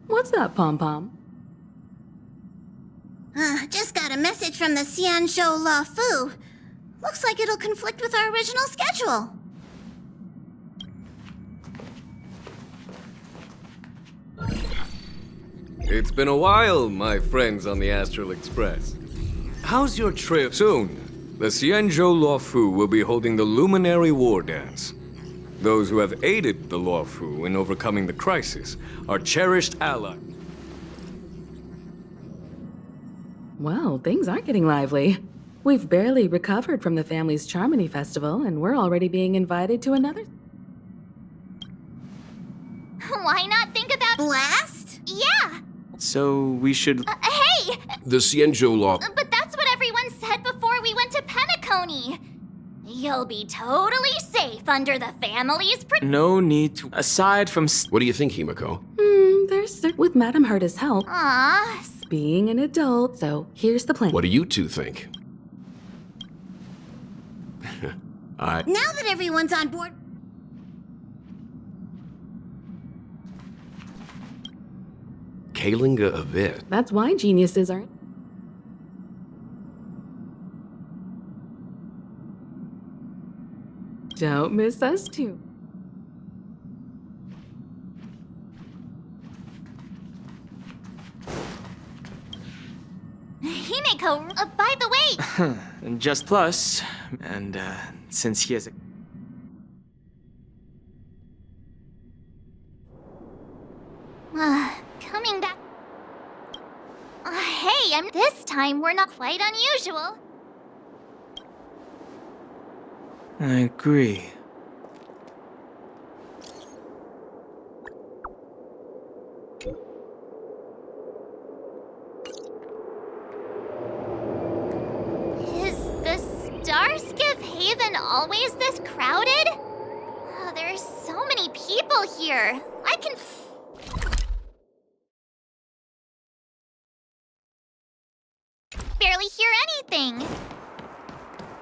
What's up, Pom-Pom? Just got a message from the Xianzhou La Fu. Looks like it'll conflict with our original schedule. It's been a while, my friends on the Astral Express. How's your trip? Soon, the Xianzhou La Fu will be holding the Luminary War Dance. Those who have aided the La Fu in overcoming the crisis are cherished allies. Well, things aren't getting lively. We've barely recovered from the family's Charmony Festival, and we're already being invited to another. Why not think about Blast? Yeah. So we should... Hey! The Xianzhou Law... But that's what everyone said before we went to Penacony. You'll be totally safe under the family's No need to... Aside from... What do you think, Himiko? With Madame Herta's help, Aw, being an adult, so here's the plan. What do you two think? Now that everyone's on board... Kalinga a bit. That's why geniuses aren't. Don't miss us too. Himiko, by the way... Just plus, and since he has a... Coming back... hey, this time we're not quite unusual. I agree. Is the Starskiff Haven always this crowded? Oh, there's so many people here. I can... barely hear anything.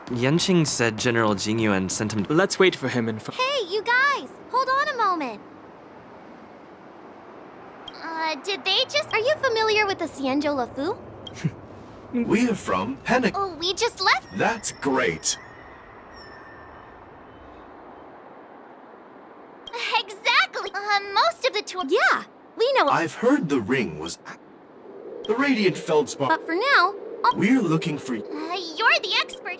Yanqing said General Jingyuan sent him. Let's wait for him and... Hey, you guys! Hold on a moment. Did they just... Are you familiar with the Xianzhou La Fu? We're from Penacony. Oh, we just left... That's great. Exactly! Most of the tour... Yeah, we know... I've heard the ring was... The Radiant Feldspar... But for now... We're looking for... you're the expert.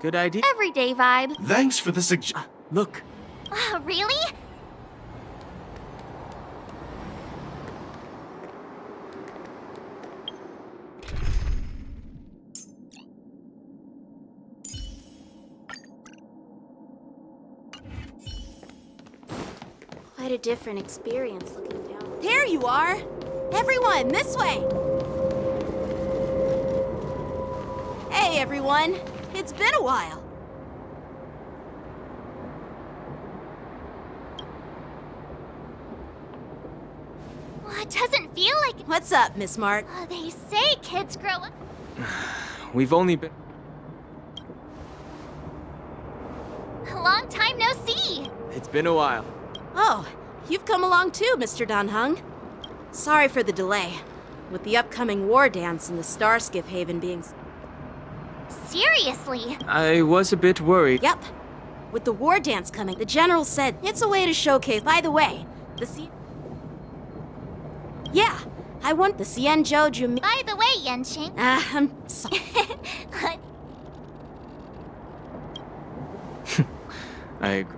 Good idea. Everyday vibe. Thanks for the suggestion. Look. Really? Quite a different experience looking down. There you are! Everyone, this way! Hey, everyone! It's been a while. Well, it doesn't feel like... What's up, Miss Mart? They say kids grow up... We've only been... A long time no see! It's been a while. Oh, you've come along too, Mr. Danheng. Sorry for the delay. With the upcoming war dance and the Starskiff Haven being... Seriously? I was a bit worried. Yep. With the war dance coming, the general said it's a way to showcase... By the way, Yeah, I want the Xianzhou Jumi... By the way, Yanqing... I'm sorry. I agree.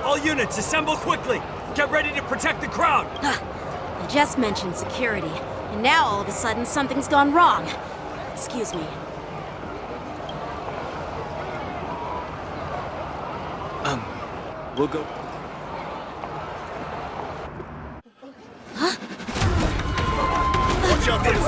All units, assemble quickly! Get ready to protect the crowd! You just mentioned security, and now all of a sudden something's gone wrong. Excuse me. We'll go... Watch out for this.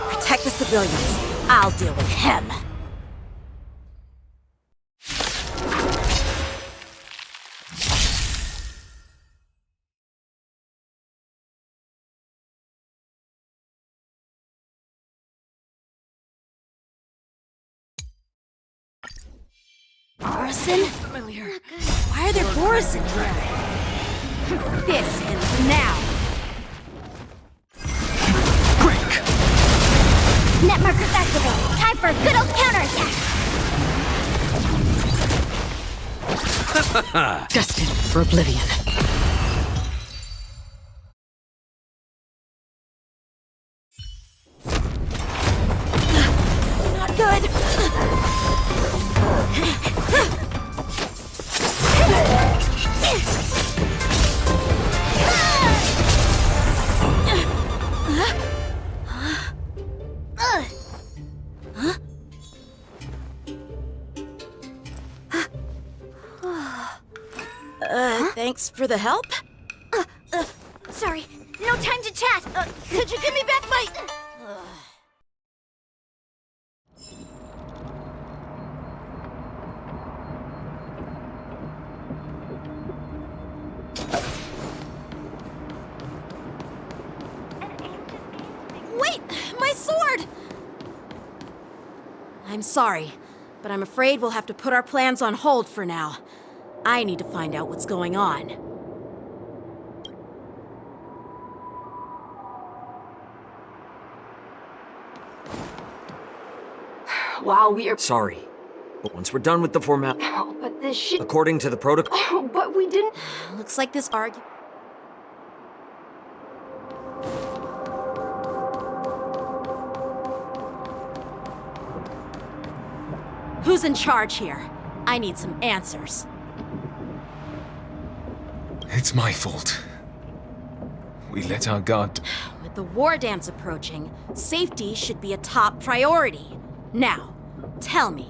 Protect the civilians. I'll deal with him. Borison? Why are there Borison here? This ends now. Net markers activated. Time for a good old counterattack. Destined for oblivion. Not good. Thanks for the help. Sorry, no time to chat. Could you give me back my... Wait! My sword! I'm sorry, but I'm afraid we'll have to put our plans on hold for now. I need to find out what's going on. While we are... Sorry. But once we're done with the format, Oh, but this shit... according to the protocol... Oh, but we didn't... Looks like this argument... Who's in charge here? I need some answers. It's my fault. We let our guard... With the war dance approaching, safety should be a top priority. Now, tell me,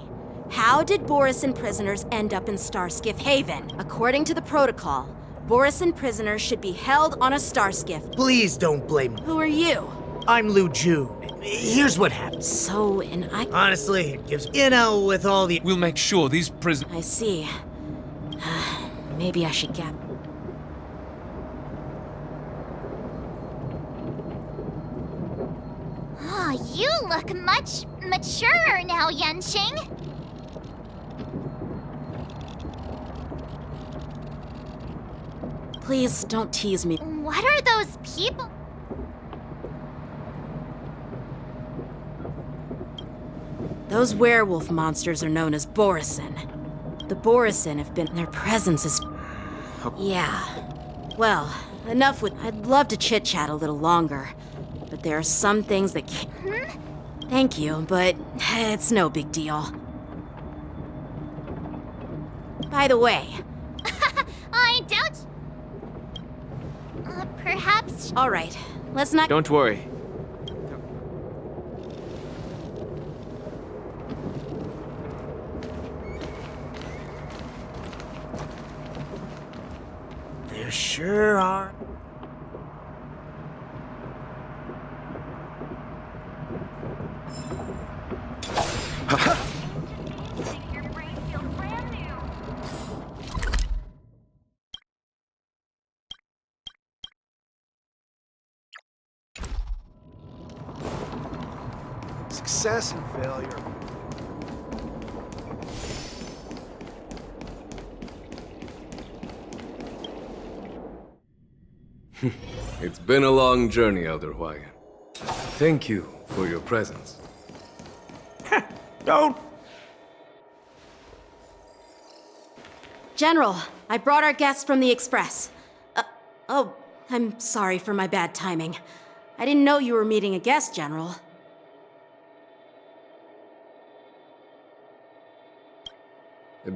how did Borison prisoners end up in Starskiff Haven? According to the protocol, Borison prisoners should be held on a Starskiff. Please don't blame me. Who are you? I'm Lu Jun. Here's what happened. So, Honestly, it gives... with all the... We'll make sure these prisoners... I see. Maybe I should get... Oh, you look much maturer now, Yenching. Please don't tease me. What are those people? Those werewolf monsters are known as Borison. The Borison have been... Their presence is... Yeah. Well, enough with... I'd love to chit-chat a little longer, but there are some things that can't... Thank you, but it's no big deal. By the way... I doubt... perhaps... All right, let's not... Don't worry. There sure are. Success and failure. It's been a long journey, Elder Hwayan. Thank you for your presence. Don't. General, I brought our guests from the Express. Oh, I'm sorry for my bad timing. I didn't know you were meeting a guest, General.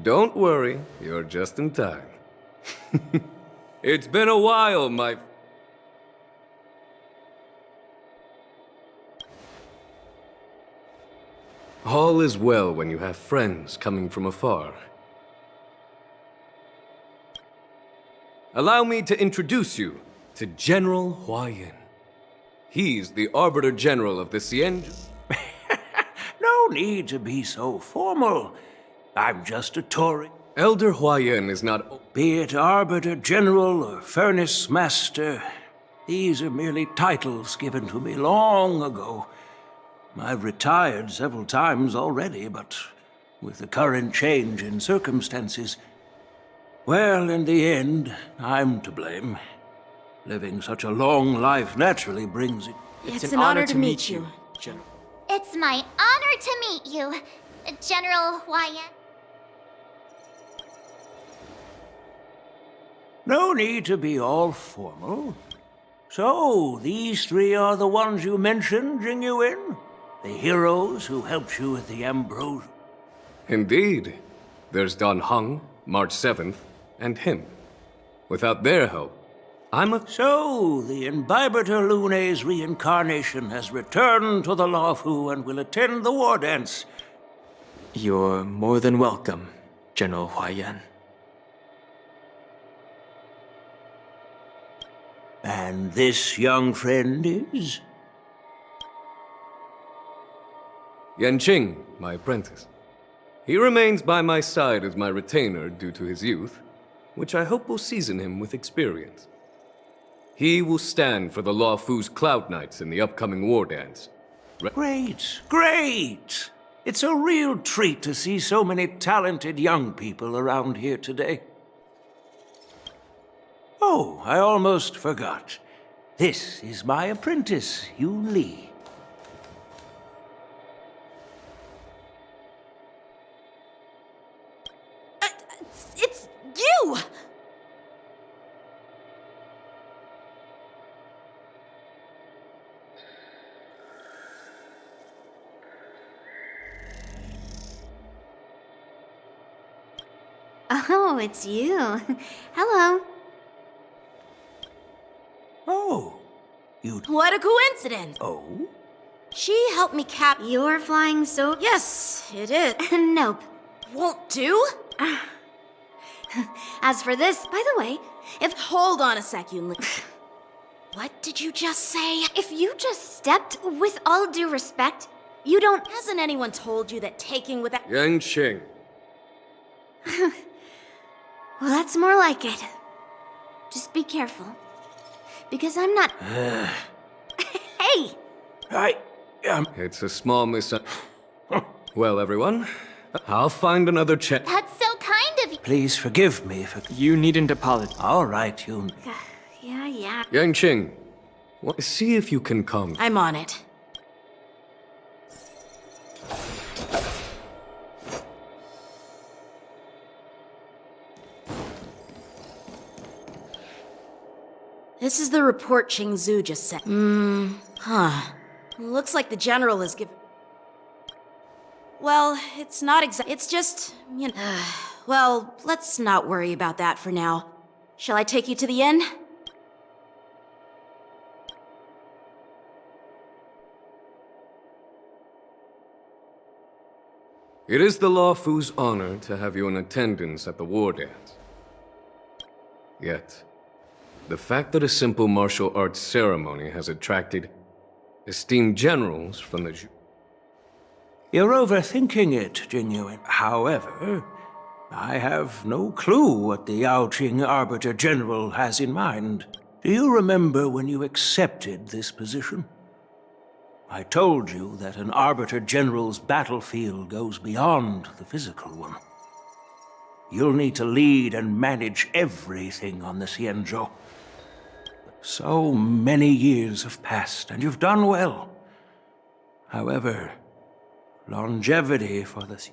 Don't worry, you're just in time. It's been a while, my... All is well when you have friends coming from afar. Allow me to introduce you to General Hwayan. He's the Arbiter General of the Xianzhou. No need to be so formal. I'm just a Tory. Elder Hwayan is not... Be it Arbiter General or Furnace Master, these are merely titles given to me long ago. I've retired several times already, but with the current change in circumstances. Well, in the end, I'm to blame. Living such a long life naturally brings it. It's an honor to meet you, General. It's my honor to meet you, General Hwayan. No need to be all formal. So, these three are the ones you mentioned, Jingyuin? The heroes who helped you with the Ambrose? Indeed. There's Don Hung, March 7th, and him. Without their help, So, the Imbibitor Lune's reincarnation has returned to the Lawfu and will attend the war dance. You're more than welcome, General Hwayan. And this young friend is? Yanqing, my apprentice. He remains by my side as my retainer due to his youth, which I hope will season him with experience. He will stand for the Lawfu's Cloud Knights in the upcoming war dance. Great, great! It's a real treat to see so many talented young people around here today. Oh, I almost forgot. This is my apprentice, Yoon Lee. It's you! Oh, it's you. Hello. Oh, you... What a coincidence! Oh? She helped me cap. You're flying so... Yes, it is. Nope. Won't do? As for this, by the way, if... Hold on a sec, Yoon Lee. What did you just say? If you just stepped, with all due respect, you don't... Hasn't anyone told you that taking without... Yanqing. Well, that's more like it. Just be careful. Because I'm not... Hey! It's a small Well, everyone, I'll find another chance. That's so kind of you. Please forgive me for... You needn't apologize. All right, Yoon. Yeah. Yanqing, see if you can come. I'm on it. This is the report Qingzu just sent. Looks like the general has given... Well, it's not it's just, you know... well, let's not worry about that for now. Shall I take you to the inn? It is the Lawfu's honor to have you in attendance at the war dance. Yet, the fact that a simple martial arts ceremony has attracted esteemed generals from the... You're overthinking it, Jingyuin. However, I have no clue what the Yaoqing Arbiter General has in mind. Do you remember when you accepted this position? I told you that an Arbiter General's battlefield goes beyond the physical one. You'll need to lead and manage everything on the Xianzhou. So many years have passed, and you've done well. However, longevity for the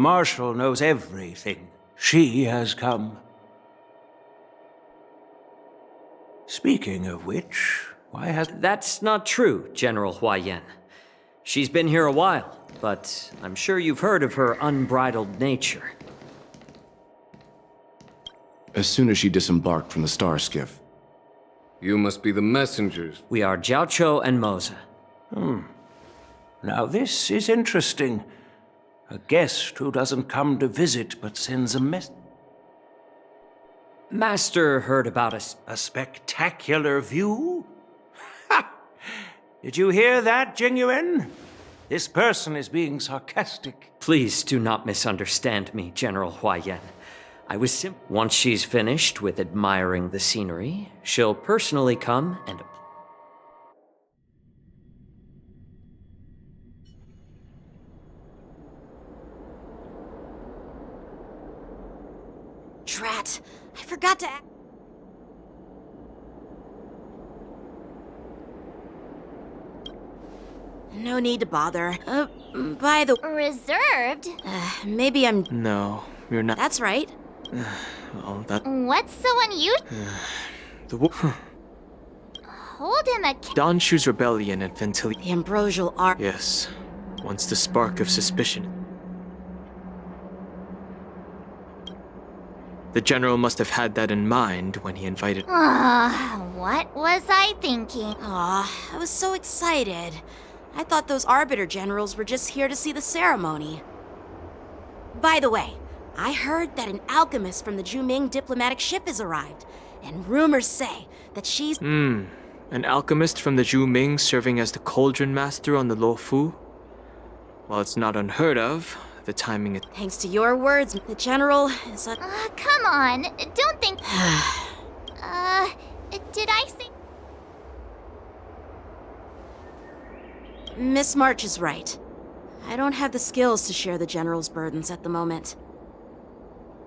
Marshal knows everything. She has come. Speaking of which, why has... That's not true, General Hwayan. She's been here a while, but I'm sure you've heard of her unbridled nature. As soon as she disembarked from the star skiff. You must be the messengers. We are Jiaoqiu and Moza. Now this is interesting. A guest who doesn't come to visit but sends a message. Master heard about us. A spectacular view? Ha! Did you hear that, Jingyuin? This person is being sarcastic. Please do not misunderstand me, General Hwayan. I was Once she's finished with admiring the scenery, she'll personally come and... Drat. I forgot to... No need to bother. By the... Reserved? Maybe I'm... No, you're not. That's right. Well, that... What's so unusual? Hold him Donshu's rebellion and Ventilli... The ambrosial art... Yes. Once the spark of suspicion. The general must have had that in mind when he invited... What was I thinking? Aw, I was so excited. I thought those Arbiter Generals were just here to see the ceremony. By the way, I heard that an alchemist from the Juming diplomatic ship has arrived, and rumors say that she's... An alchemist from the Zhu Ming serving as the cauldron master on the Luofu? While it's not unheard of, the timing is... Thanks to your words, the General is a... Come on, don't think... did I say... Miss March is right. I don't have the skills to share the General's burdens at the moment.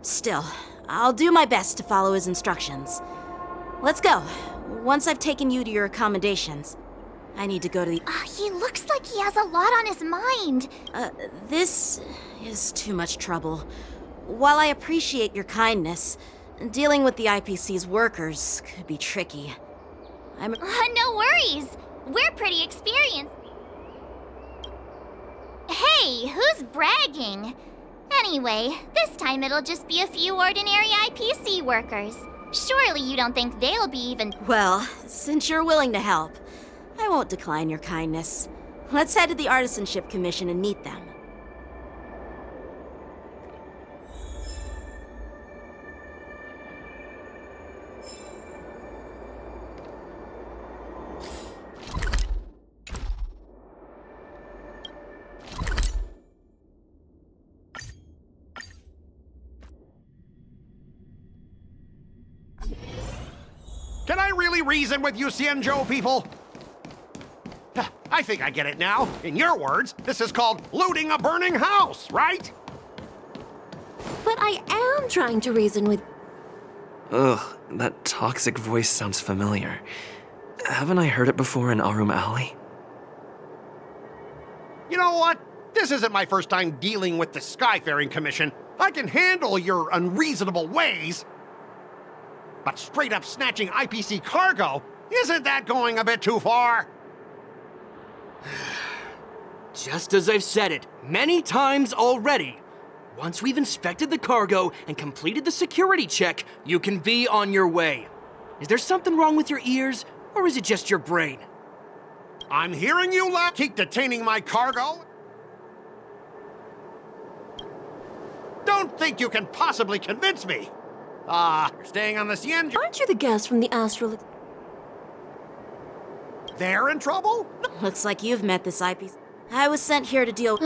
Still, I'll do my best to follow his instructions. Let's go. Once I've taken you to your accommodations, I need to go to the... He looks like he has a lot on his mind. This is too much trouble. While I appreciate your kindness, dealing with the IPC's workers could be tricky. No worries. We're pretty experienced. Hey, who's bragging? Anyway, this time it'll just be a few ordinary IPC workers. Surely you don't think they'll be even... Well, since you're willing to help, I won't decline your kindness. Let's head to the Artisanship Commission and meet them. Can I really reason with you Xianzhou people? I think I get it now. In your words, this is called looting a burning house, right? But I am trying to reason with... Ugh, that toxic voice sounds familiar. Haven't I heard it before in Arum Alley? You know what? This isn't my first time dealing with the Skyfaring Commission. I can handle your unreasonable ways. But straight up snatching IPC cargo, isn't that going a bit too far? Just as I've said it many times already. Once we've inspected the cargo and completed the security check, you can be on your way. Is there something wrong with your ears, or is it just your brain? I'm hearing you keep detaining my cargo. Don't think you can possibly convince me. You're staying on the Xianzhou. Aren't you the guest from the Astral... They're in trouble? Looks like you've met this IPC. I was sent here to deal...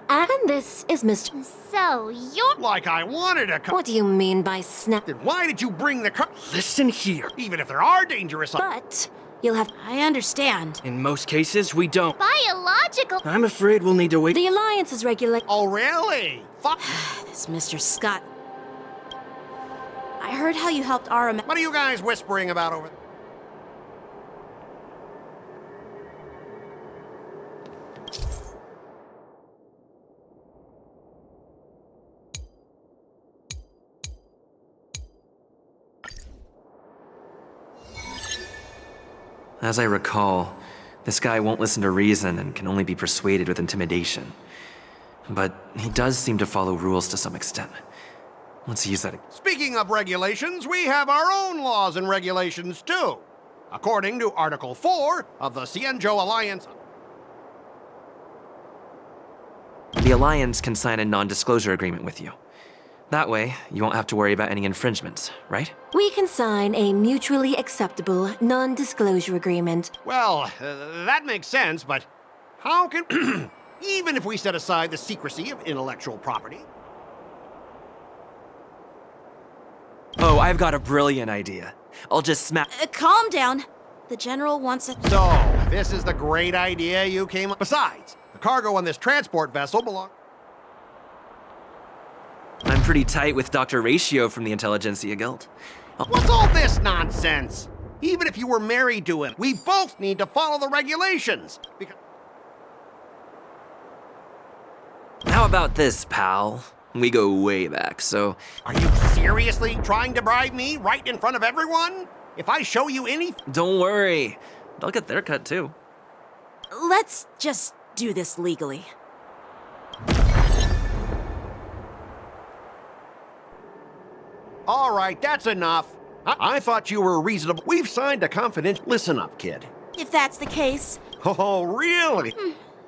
And this is Mr... So, you're... Like I wanted to come... What do you mean by snap... Then why did you bring the car... Listen here. Even if there are dangerous... But you'll have... I understand. In most cases, we don't. Biological... I'm afraid we'll need to wait... The Alliance is regulated... Oh, really? This Mr. Scott... I heard how you helped Arum... What are you guys whispering about over there? As I recall, this guy won't listen to reason and can only be persuaded with intimidation. But he does seem to follow rules to some extent. Let's use that. Speaking of regulations, we have our own laws and regulations, too. According to Article 4 of the Xianzhou Alliance... The Alliance can sign a non-disclosure agreement with you. That way, you won't have to worry about any infringements, right? We can sign a mutually acceptable non-disclosure agreement. Well, that makes sense, but how can... Even if we set aside the secrecy of intellectual property... Oh, I've got a brilliant idea. I'll just smack... calm down. The General wants it. So, this is the great idea you came up... Besides, the cargo on this transport vessel belongs... I'm pretty tight with Dr. Ratio from the Intelligentsia Guild. What's all this nonsense? Even if you were married to him, we both need to follow the regulations. How about this, pal? We go way back, so... Are you seriously trying to bribe me right in front of everyone? If I show you any... Don't worry. They'll get their cut, too. Let's just do this legally. All right, that's enough. I thought you were reasonable. We've signed a confidential... Listen up, kid. If that's the case. Oh, really?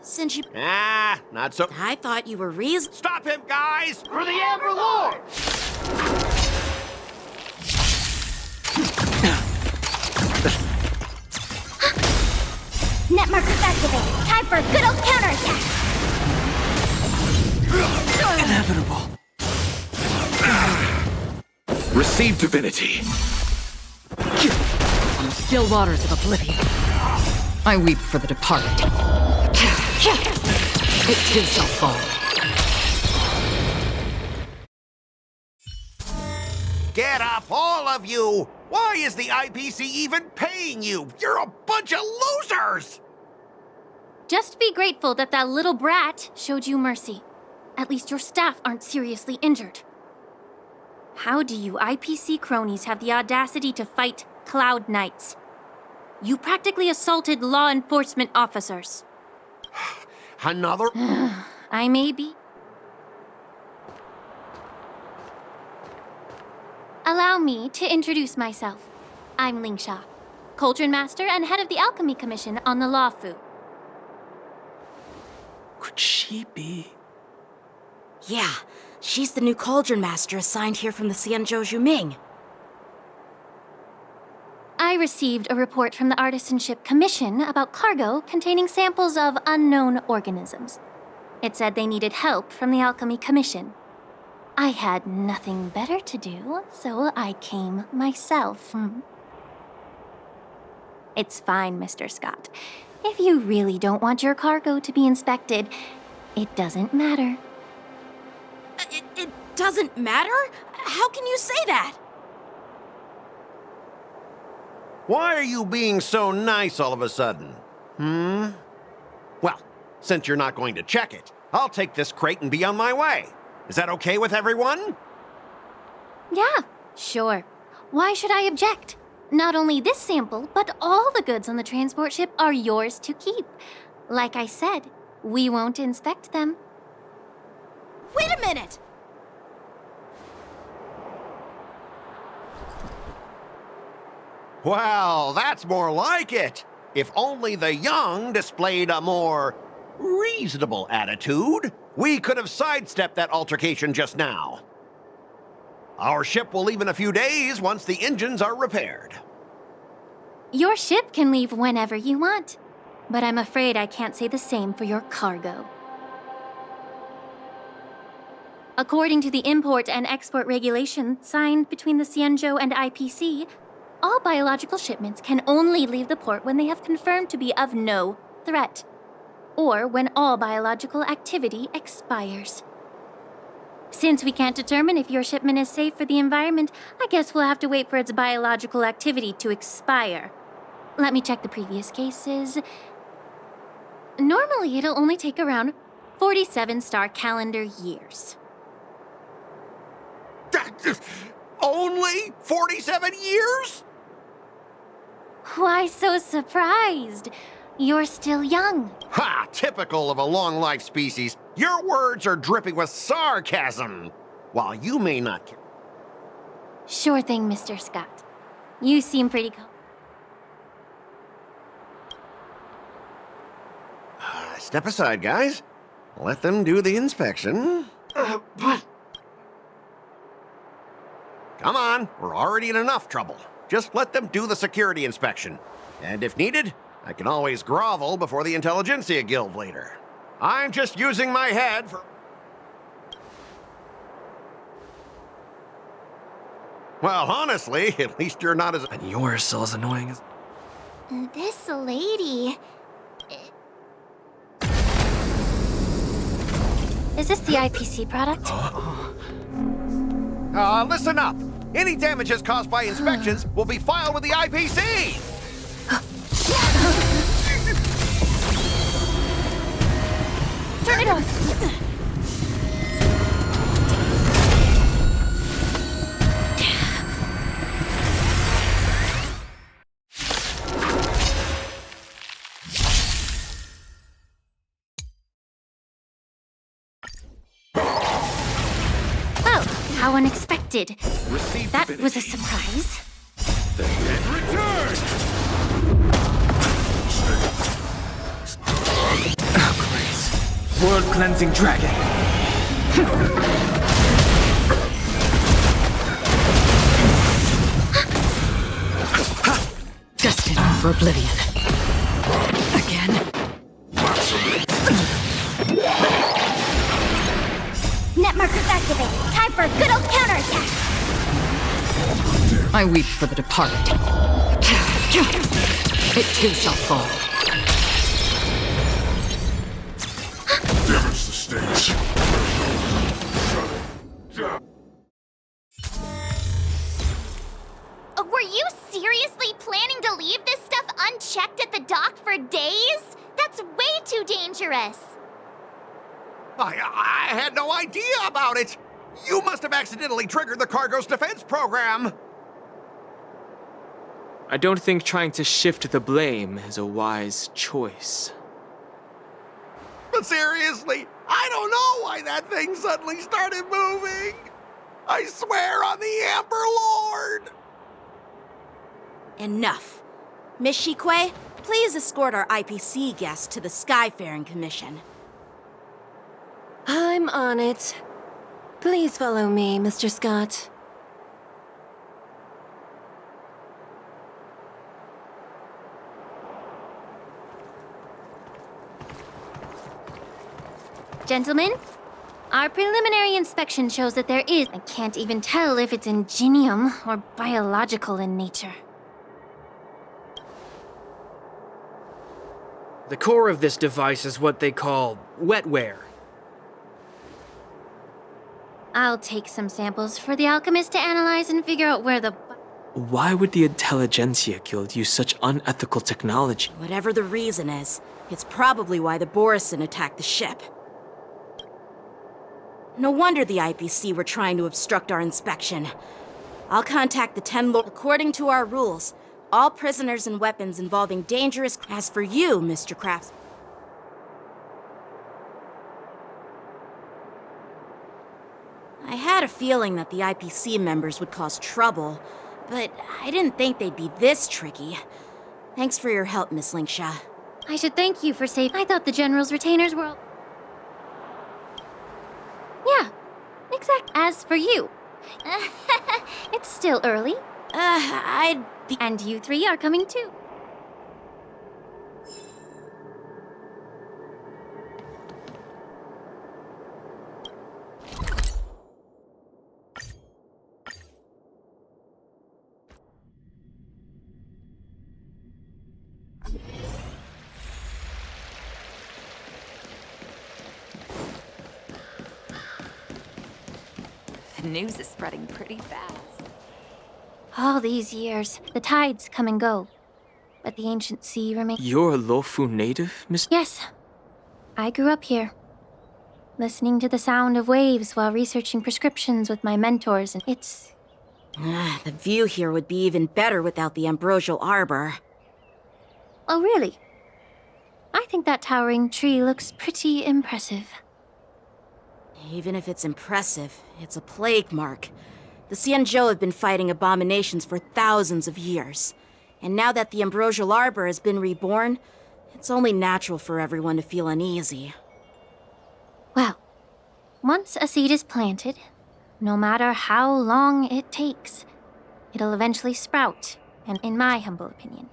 Since you... not so... I thought you were reasonable. Stop him, guys! For the Amber Lord! Net markers activated. Time for a good old counterattack. Inevitable. Receive divinity. On the still waters of oblivion, I weep for the departed. It too shall fall. Get up, all of you! Why is the IPC even paying you? You're a bunch of losers! Just be grateful that that little brat showed you mercy. At least your staff aren't seriously injured. How do you IPC cronies have the audacity to fight Cloud Knights? You practically assaulted law enforcement officers. Another? I may be. Allow me to introduce myself. I'm Lingsha, Cauldron Master and head of the Alchemy Commission on the Law Fu. Could she be? Yeah, she's the new Cauldron Master assigned here from the Xianzhou Juming. I received a report from the Artisanship Commission about cargo containing samples of unknown organisms. It said they needed help from the Alchemy Commission. I had nothing better to do, so I came myself. It's fine, Mr. Scott. If you really don't want your cargo to be inspected, it doesn't matter. It doesn't matter? How can you say that? Why are you being so nice all of a sudden? Well, since you're not going to check it, I'll take this crate and be on my way. Is that okay with everyone? Yeah, sure. Why should I object? Not only this sample, but all the goods on the transport ship are yours to keep. Like I said, we won't inspect them. Wait a minute! Well, that's more like it. If only the young displayed a more reasonable attitude, we could have sidestepped that altercation just now. Our ship will leave in a few days once the engines are repaired. Your ship can leave whenever you want, but I'm afraid I can't say the same for your cargo. According to the import and export regulation signed between the Xianzhou and IPC, all biological shipments can only leave the port when they have confirmed to be of no threat, or when all biological activity expires. Since we can't determine if your shipment is safe for the environment, I guess we'll have to wait for its biological activity to expire. Let me check the previous cases. Normally, it'll only take around 47 star calendar years. Only 47 years? Why so surprised? You're still young. Ha! Typical of a long-life species. Your words are dripping with sarcasm. While you may not... Sure thing, Mr. Scott. You seem pretty calm. Step aside, guys. Let them do the inspection. Come on, we're already in enough trouble. Just let them do the security inspection. And if needed, I can always grovel before the Intelligentsia Guild later. I'm just using my head for... Well, honestly, at least you're not as... And you're still as annoying as... This lady... Is this the IPC product? Listen up. Any damages caused by inspections will be filed with the IPC. Turn it off! Well, how unexpected. That was a surprise. World cleansing dragon. Destined for oblivion. Again. Net markers activated. Time for a good old counterattack. I weep for the departed. It too shall fall. Damage the stage. Were you seriously planning to leave this stuff unchecked at the dock for days? That's way too dangerous. I had no idea about it. You must have accidentally triggered the cargo's defense program. I don't think trying to shift the blame is a wise choice. But seriously, I don't know why that thing suddenly started moving. I swear on the Amber Lord. Enough. Miss Shikwe, please escort our IPC guest to the Skyfaring Commission. I'm on it. Please follow me, Mr. Scott. Gentlemen, our preliminary inspection shows that there is. I can't even tell if it's ingenium or biological in nature. The core of this device is what they call wetware. I'll take some samples for the alchemist to analyze and figure out where the... Why would the Intelligentsia Guild use such unethical technology? Whatever the reason is, it's probably why the Borison attacked the ship. No wonder the IPC were trying to obstruct our inspection. I'll contact the 10 Lord. According to our rules, all prisoners and weapons involving dangerous... As for you, Mr. Crafts... I had a feeling that the IPC members would cause trouble, but I didn't think they'd be this tricky. Thanks for your help, Miss Linksha. I should thank you for saving... I thought the General's retainers were... Yeah, exact. As for you, it's still early. I'd be... And you three are coming too. The news is spreading pretty fast. All these years, the tides come and go, but the ancient sea remains. You're a Lofu native, Miss? Yes. I grew up here, listening to the sound of waves while researching prescriptions with my mentors, and it's... The view here would be even better without the ambrosial arbor. Oh, really? I think that towering tree looks pretty impressive. Even if it's impressive, it's a plague mark. The Xianzhou have been fighting abominations for thousands of years. And now that the ambrosial arbor has been reborn, it's only natural for everyone to feel uneasy. Well, once a seed is planted, no matter how long it takes, it'll eventually sprout, and in my humble opinion,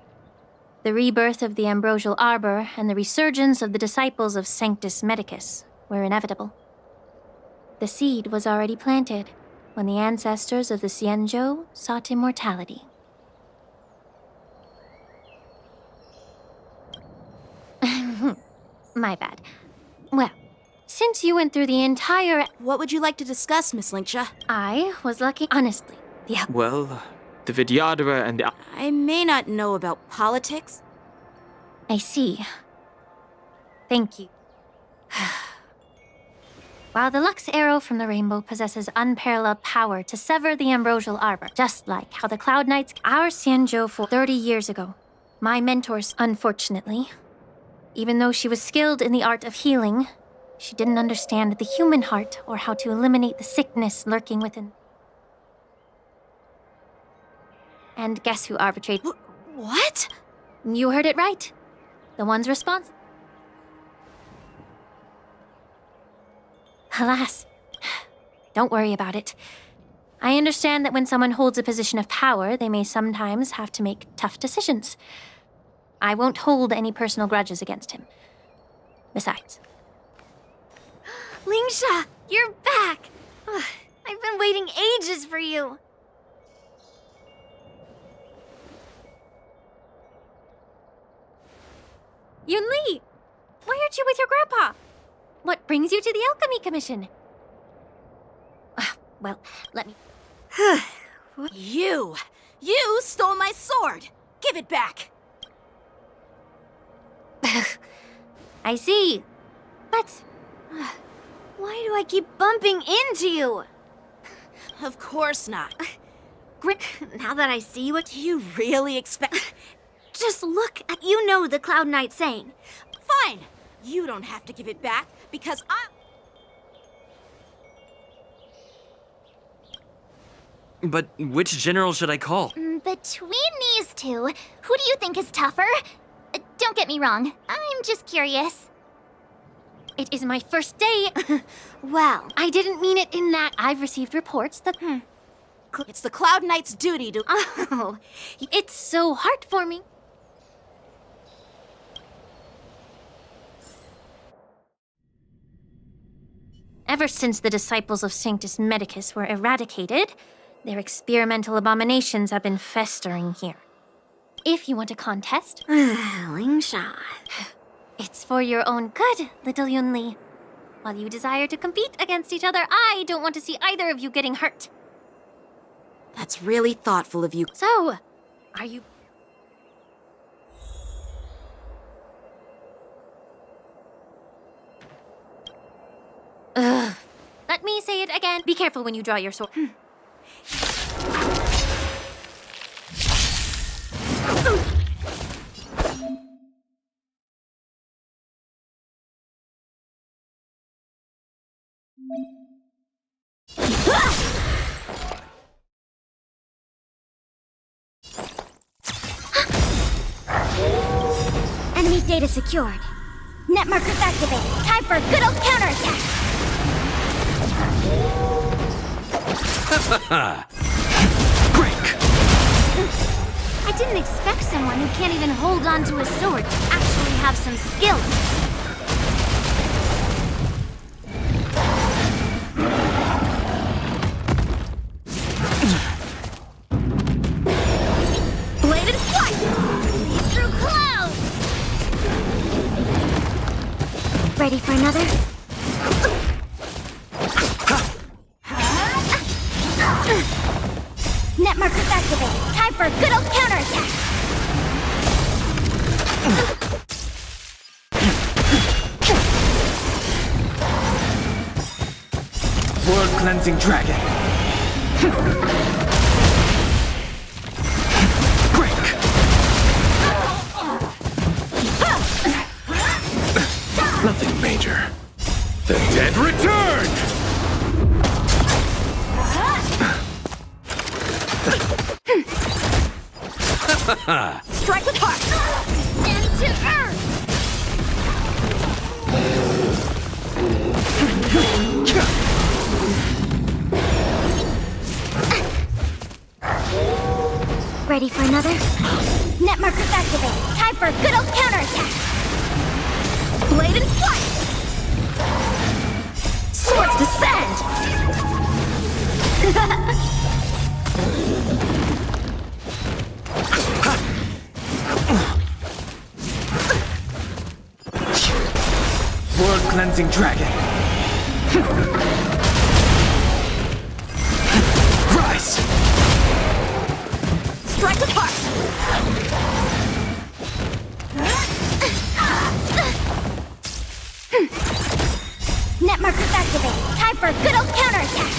the rebirth of the ambrosial arbor and the resurgence of the disciples of Sanctus Medicus were inevitable. The seed was already planted when the ancestors of the Xianzhou sought immortality. My bad. Well, since you went through the entire... What would you like to discuss, Miss Linksha? I was lucky, honestly. Yeah. Well, the Vidyadhara and the... I may not know about politics. I see. Thank you. While the Lux Arrow from the Rainbow possesses unparalleled power to sever the Ambrosial Arbor, just like how the Cloud Knights, our Xianzhou for 30 years ago, my mentors, unfortunately, even though she was skilled in the art of healing, she didn't understand the human heart or how to eliminate the sickness lurking within. And guess who arbitrated? What? You heard it right. The one's responsible. Alas, don't worry about it. I understand that when someone holds a position of power, they may sometimes have to make tough decisions. I won't hold any personal grudges against him. Besides... Linksha, you're back! I've been waiting ages for you. Yunli! Why aren't you with your grandpa? What brings you to the Alchemy Commission? Well, let me... You stole my sword! Give it back! I see. But... Why do I keep bumping into you? Of course not. Now that I see what... Do you really expect... Just look at... You know the Cloud Knight saying. Fine! You don't have to give it back, because But which general should I call? Between these two, who do you think is tougher? Don't get me wrong, I'm just curious. It is my first day. Well, I didn't mean it in that. I've received reports that... It's the Cloud Knight's duty to... Oh, it's so hard for me. Ever since the disciples of Sanctus Medicus were eradicated, their experimental abominations have been festering here. If you want a contest... Linksha. It's for your own good, little Yunli. While you desire to compete against each other, I don't want to see either of you getting hurt. That's really thoughtful of you. So, are you... Ugh. Let me say it again. Be careful when you draw your sword. Enemy data secured. Net markers activated. Time for a good old counterattack. Break! I didn't expect someone who can't even hold on to a sword to actually have some skill. Bladed flight! Lead through clouds! Ready for another? Net markers activated. Time for a good old counterattack. World Cleansing Dragon. Break! Nothing major. The dead return! Strike with heart! And to earth! Ready for another? Net markers activated. Time for a good old counterattack. Blade and flight! Swords descend! World Cleansing Dragon. Markers activate. Time for a good old counterattack.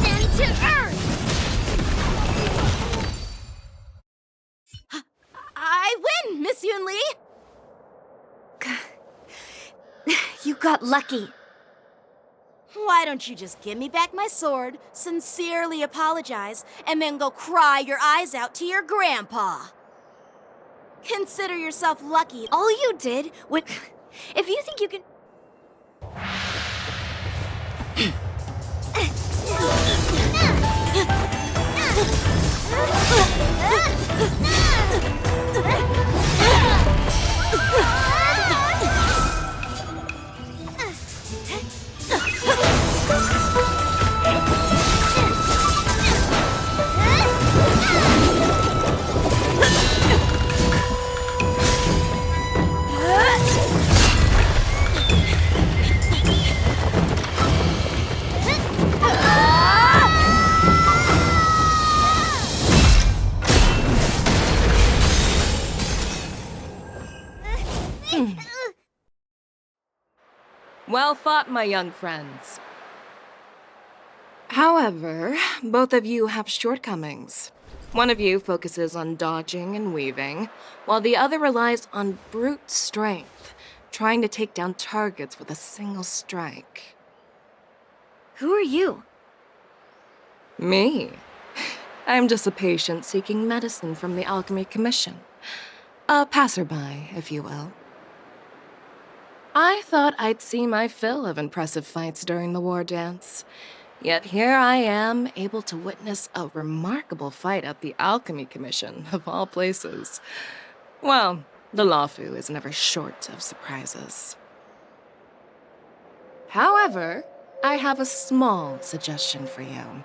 Send to Earth. I win, Miss Yun Li! You got lucky. Why don't you just give me back my sword, sincerely apologize, and then go cry your eyes out to your grandpa? Consider yourself lucky. All you did was... If you think you can... Well fought, my young friends. However, both of you have shortcomings. One of you focuses on dodging and weaving, while the other relies on brute strength, trying to take down targets with a single strike. Who are you? Me? I'm just a patient seeking medicine from the Alchemy Commission. A passerby, if you will. I thought I'd see my fill of impressive fights during the war dance. Yet here I am, able to witness a remarkable fight at the Alchemy Commission, of all places. Well, the Lawfu is never short of surprises. However, I have a small suggestion for you.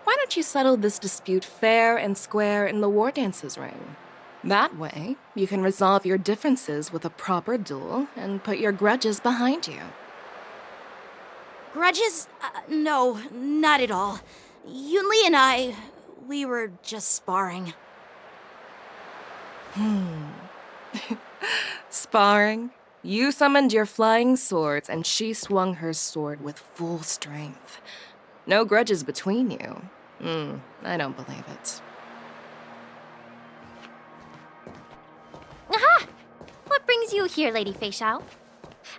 Why don't you settle this dispute fair and square in the war dance's ring? That way, you can resolve your differences with a proper duel and put your grudges behind you. Grudges? No, not at all. Yun Li and I, we were just sparring. Sparring? You summoned your flying swords and she swung her sword with full strength. No grudges between you. I don't believe it. Aha! What brings you here, Lady Fei Xiao?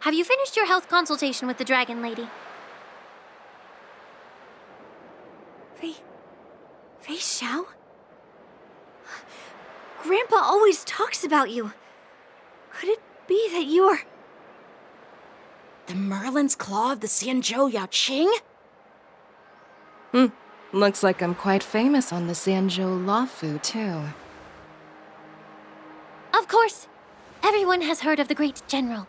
Have you finished your health consultation with the Dragon Lady? Fei Xiao? Grandpa always talks about you. Could it be that you are... The Merlin's Claw of the Xianzhou Yaoqing? Looks like I'm quite famous on the Xianzhou Lawfu, too. Of course. Everyone has heard of the great general.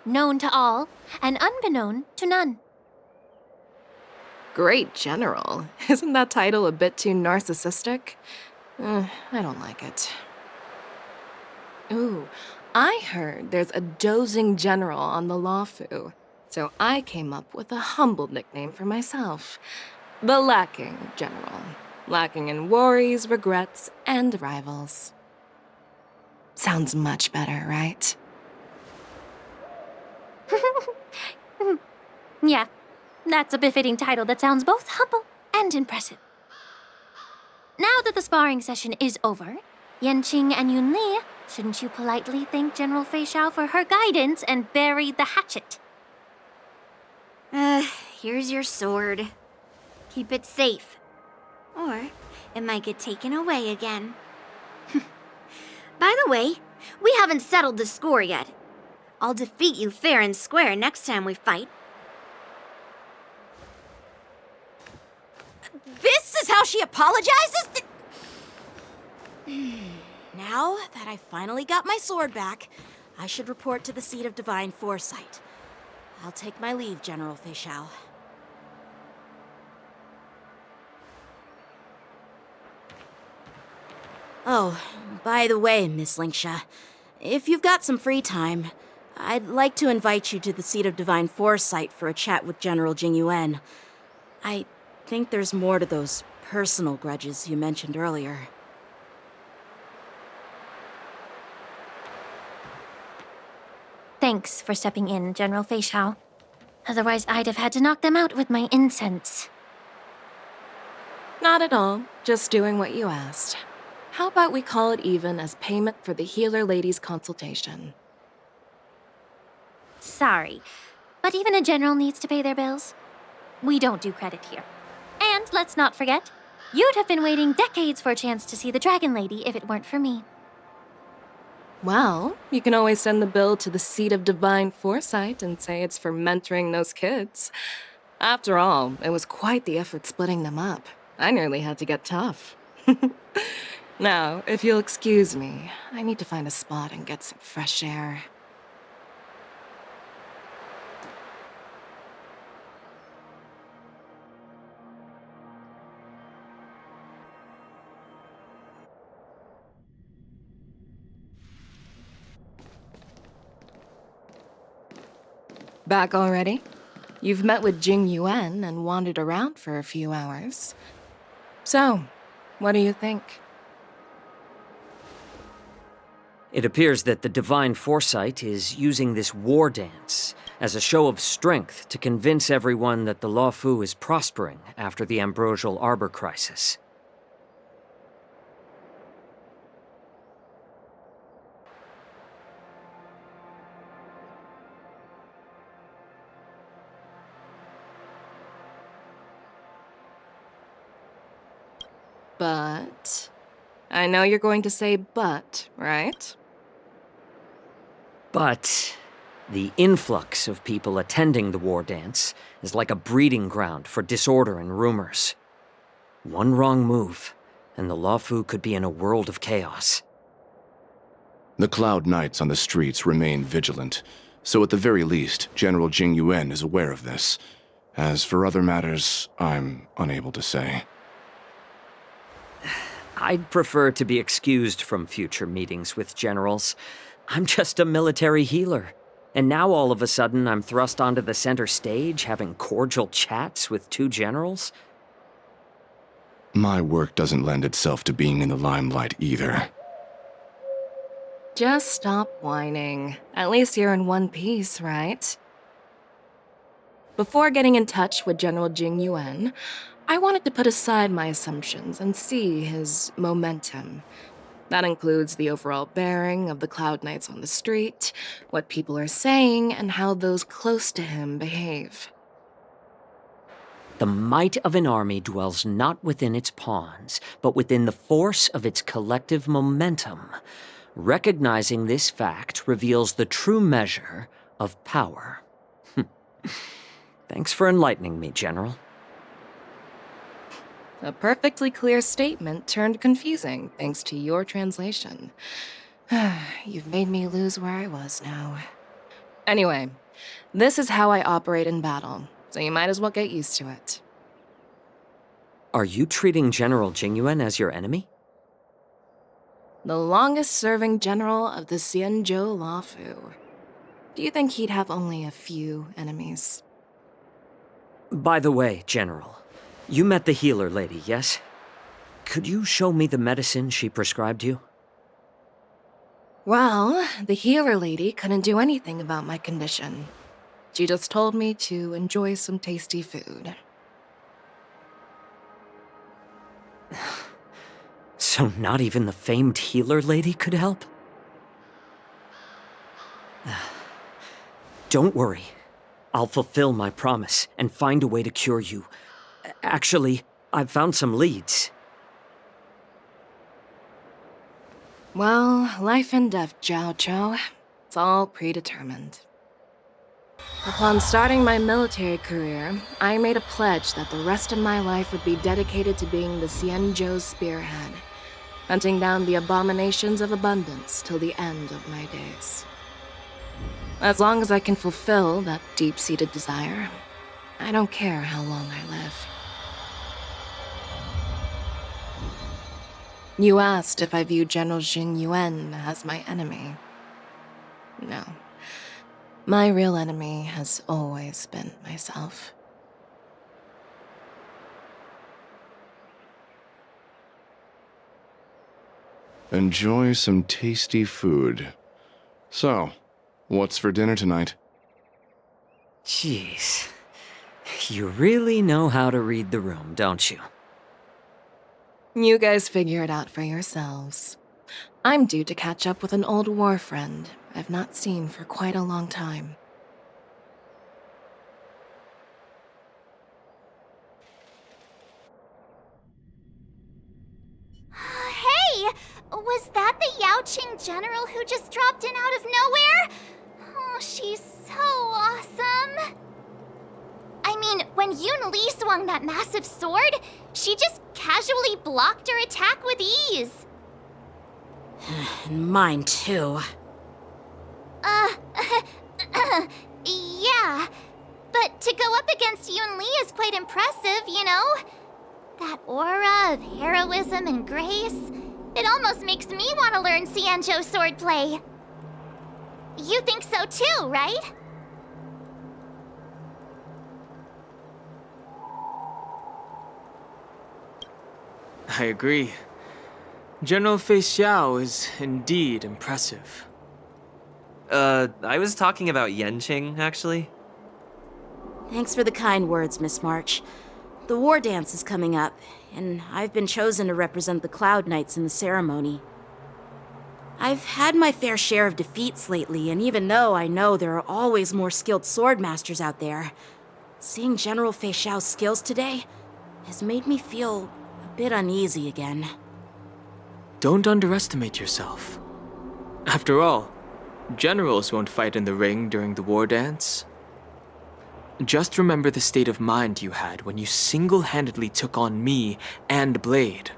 Known to all, and unbeknown to none. Great General? Isn't that title a bit too narcissistic? I don't like it. Ooh, I heard there's a dozing general on the Lawfu, so I came up with a humble nickname for myself. The Lacking General. Lacking in worries, regrets, and rivals. Sounds much better, right? Yeah, that's a befitting title that sounds both humble and impressive. Now that the sparring session is over, Yanqing and Yun Li, shouldn't you politely thank General Fei Xiao for her guidance and bury the hatchet? Here's your sword. Keep it safe. Or it might get taken away again. By the way, we haven't settled the score yet. I'll defeat you fair and square next time we fight. This is how she apologizes? Now that I finally got my sword back, I should report to the seat of divine foresight. I'll take my leave, General Fei Xiao. Oh, by the way, Miss Lingsha, if you've got some free time, I'd like to invite you to the seat of divine foresight for a chat with General Jing Yuan. I think there's more to those personal grudges you mentioned earlier. Thanks for stepping in, General Fei Xiao. Otherwise, I'd have had to knock them out with my incense. Not at all. Just doing what you asked. How about we call it even as payment for the healer lady's consultation? Sorry, but even a general needs to pay their bills. We don't do credit here. And let's not forget, you'd have been waiting decades for a chance to see the Dragon Lady if it weren't for me. Well, you can always send the bill to the Seat of Divine Foresight and say it's for mentoring those kids. After all, it was quite the effort splitting them up. I nearly had to get tough. Now, if you'll excuse me, I need to find a spot and get some fresh air. Back already? You've met with Jing Yuan and wandered around for a few hours. So, what do you think? It appears that the Divine Foresight is using this war dance as a show of strength to convince everyone that the Luofu is prospering after the Ambrosial Arbor crisis. But... I know you're going to say but, right? But the influx of people attending the war dance is like a breeding ground for disorder and rumors. One wrong move, and the Luofu could be in a world of chaos. The Cloud Knights on the streets remain vigilant, so at the very least, General Jing Yuan is aware of this. As for other matters, I'm unable to say. I'd prefer to be excused from future meetings with generals. I'm just a military healer. And now all of a sudden I'm thrust onto the center stage having cordial chats with two generals? My work doesn't lend itself to being in the limelight either. Just stop whining. At least you're in one piece, right? Before getting in touch with General Jing Yuan, I wanted to put aside my assumptions and see his momentum. That includes the overall bearing of the Cloud Knights on the street, what people are saying, and how those close to him behave. The might of an army dwells not within its pawns, but within the force of its collective momentum. Recognizing this fact reveals the true measure of power. Thanks for enlightening me, General. A perfectly clear statement turned confusing thanks to your translation. You've made me lose where I was now. Anyway, this is how I operate in battle, so you might as well get used to it. Are you treating General Jing Yuan as your enemy? The longest-serving general of the Xianzhou Luofu. Do you think he'd have only a few enemies? By the way, General, you met the healer lady, yes? Could you show me the medicine she prescribed you? Well, the healer lady couldn't do anything about my condition. She just told me to enjoy some tasty food. So not even the famed healer lady could help? Don't worry. I'll fulfill my promise and find a way to cure you. Actually, I've found some leads. Well, life and death, Jiao Chou. It's all predetermined. Upon starting my military career, I made a pledge that the rest of my life would be dedicated to being the Xianzhou spearhead, hunting down the abominations of abundance till the end of my days. As long as I can fulfill that deep-seated desire, I don't care how long I live. You asked if I view General Jing Yuan as my enemy. No. My real enemy has always been myself. Enjoy some tasty food. So, what's for dinner tonight? Jeez. You really know how to read the room, don't you? You guys figure it out for yourselves. I'm due to catch up with an old war friend I've not seen for quite a long time. Hey! Was that the Yaoqing general who just dropped in out of nowhere? Oh, she's so awesome! I mean, when Yun Li swung that massive sword, she just casually blocked her attack with ease. And mine too. Yeah. But to go up against Yun Li is quite impressive, you know? That aura of heroism and grace, it almost makes me want to learn Xianzhou swordplay. You think so too, right? I agree. General Fei Xiao is indeed impressive. I was talking about Yenqing, actually. Thanks for the kind words, Miss March. The war dance is coming up, and I've been chosen to represent the Cloud Knights in the ceremony. I've had my fair share of defeats lately, and even though I know there are always more skilled sword masters out there, seeing General Fei Xiao's skills today has made me feel a bit uneasy again. Don't underestimate yourself. After all, generals won't fight in the ring during the war dance. Just remember the state of mind you had when you single-handedly took on me and Blade,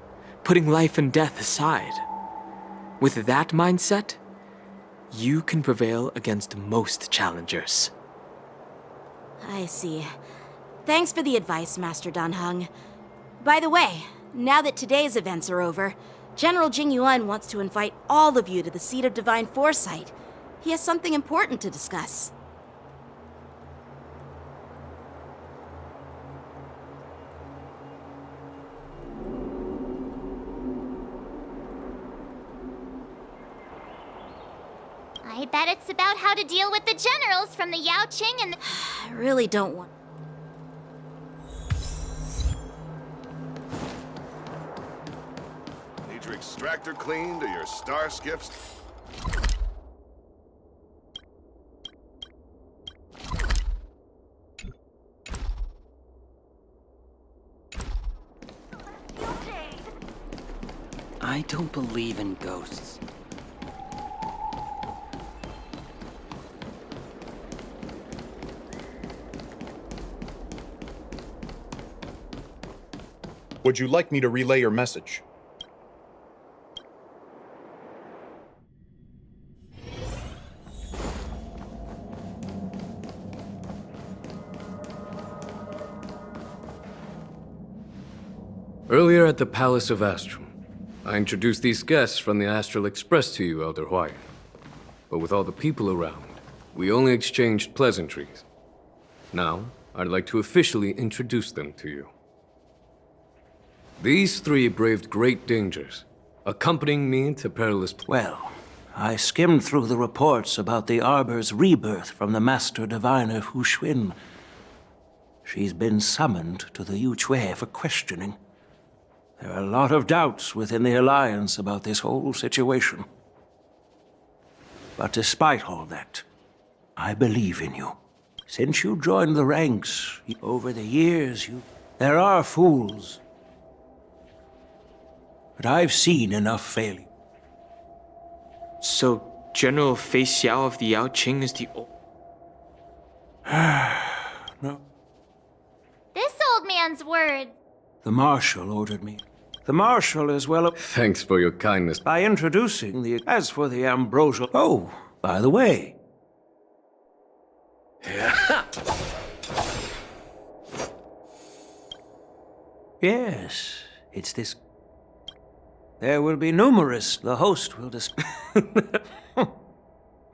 putting life and death aside. With that mindset, you can prevail against most challengers. I see. Thanks for the advice, Master Dan Heng. By the way, now that today's events are over, General Jing Yuan wants to invite all of you to the Seat of Divine Foresight. He has something important to discuss. I bet it's about how to deal with the generals from the Yaoqing and the... I really don't want... Need your extractor cleaned or your star skiffs? I don't believe in ghosts. Would you like me to relay your message? Earlier at the Palace of Astral, I introduced these guests from the Astral Express to you, Elder Huayan. But with all the people around, we only exchanged pleasantries. Now, I'd like to officially introduce them to you. These three braved great dangers, accompanying me into perilous... Well, I skimmed through the reports about the Arbor's rebirth from the Master Diviner Fu Xuan. She's been summoned to the Yuchui for questioning. There are a lot of doubts within the Alliance about this whole situation. But despite all that, I believe in you. Since you joined the ranks, over the years, there are fools. But I've seen enough failure. So, General Fei Xiao of the Yaoqing is the No. This old man's word. The Marshal ordered me. The Marshal is well... Thanks for your kindness. By introducing the... As for the ambrosial... Oh, by the way... Yes, it's this... There will be numerous. The host will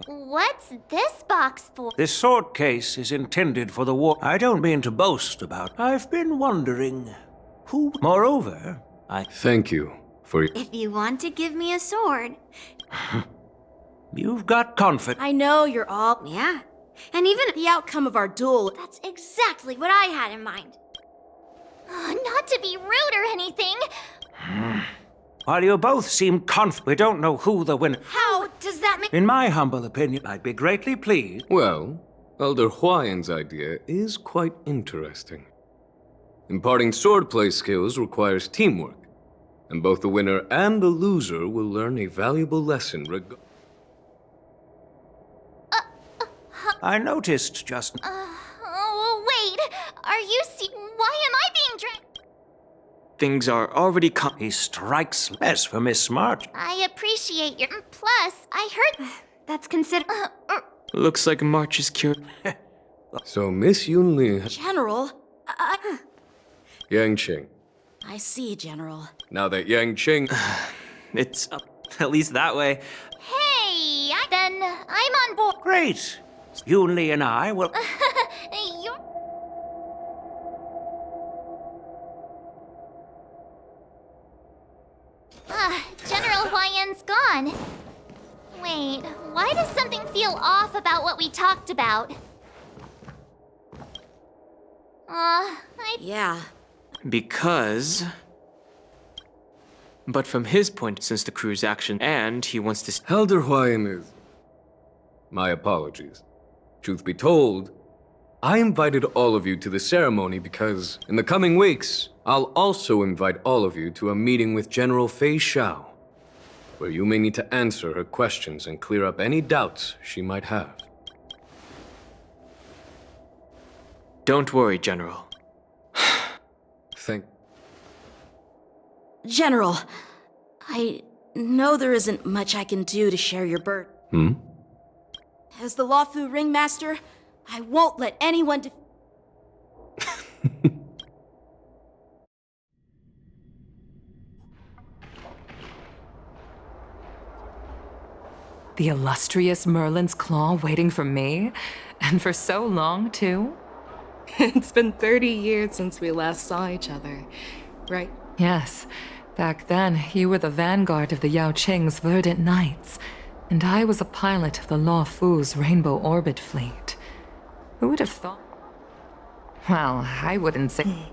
What's this box for? This sword case is intended for the war. I don't mean to boast about. I've been wondering who... Moreover, Thank you for... If you want to give me a sword... You've got confidence. I know you're all... Yeah, And even the outcome of our duel. That's exactly what I had in mind. Not to be rude or anything. While you both seem we don't know who the winner. How does that make... In my humble opinion, I'd be greatly pleased. Well, Elder Hwayan's idea is quite interesting. Imparting swordplay skills requires teamwork, and both the winner and the loser will learn a valuable lesson I noticed just... Wait, are you why am I being dragged? Things are already He strikes less for Miss Smart. I appreciate your... Plus, I heard... That's considered... Looks like March is cured. So Miss Yunli... General, Yangqing. I see, General. Now that Yangqing... It's at least that way. Hey, then I'm on board. Great. Yunli and I will... You're... General Hwayan's gone. Wait, why does something feel off about what we talked about? Yeah. Because... But from his point, since the crew's action, and he wants to... Elder Hwayan is... My apologies. Truth be told, I invited all of you to the ceremony because, in the coming weeks, I'll also invite all of you to a meeting with General Fei Xiao, where you may need to answer her questions and clear up any doubts she might have. Don't worry, General. General, I know there isn't much I can do to share your burden. As the Lawfu Ringmaster, I won't let anyone The illustrious Merlin's claw waiting for me? And for so long, too? It's been 30 years since we last saw each other, right? Yes. Back then, you were the vanguard of the Yao Qing's Verdant Knights, and I was a pilot of the Law Fu's Rainbow Orbit fleet. Who would have thought? Well, I wouldn't say...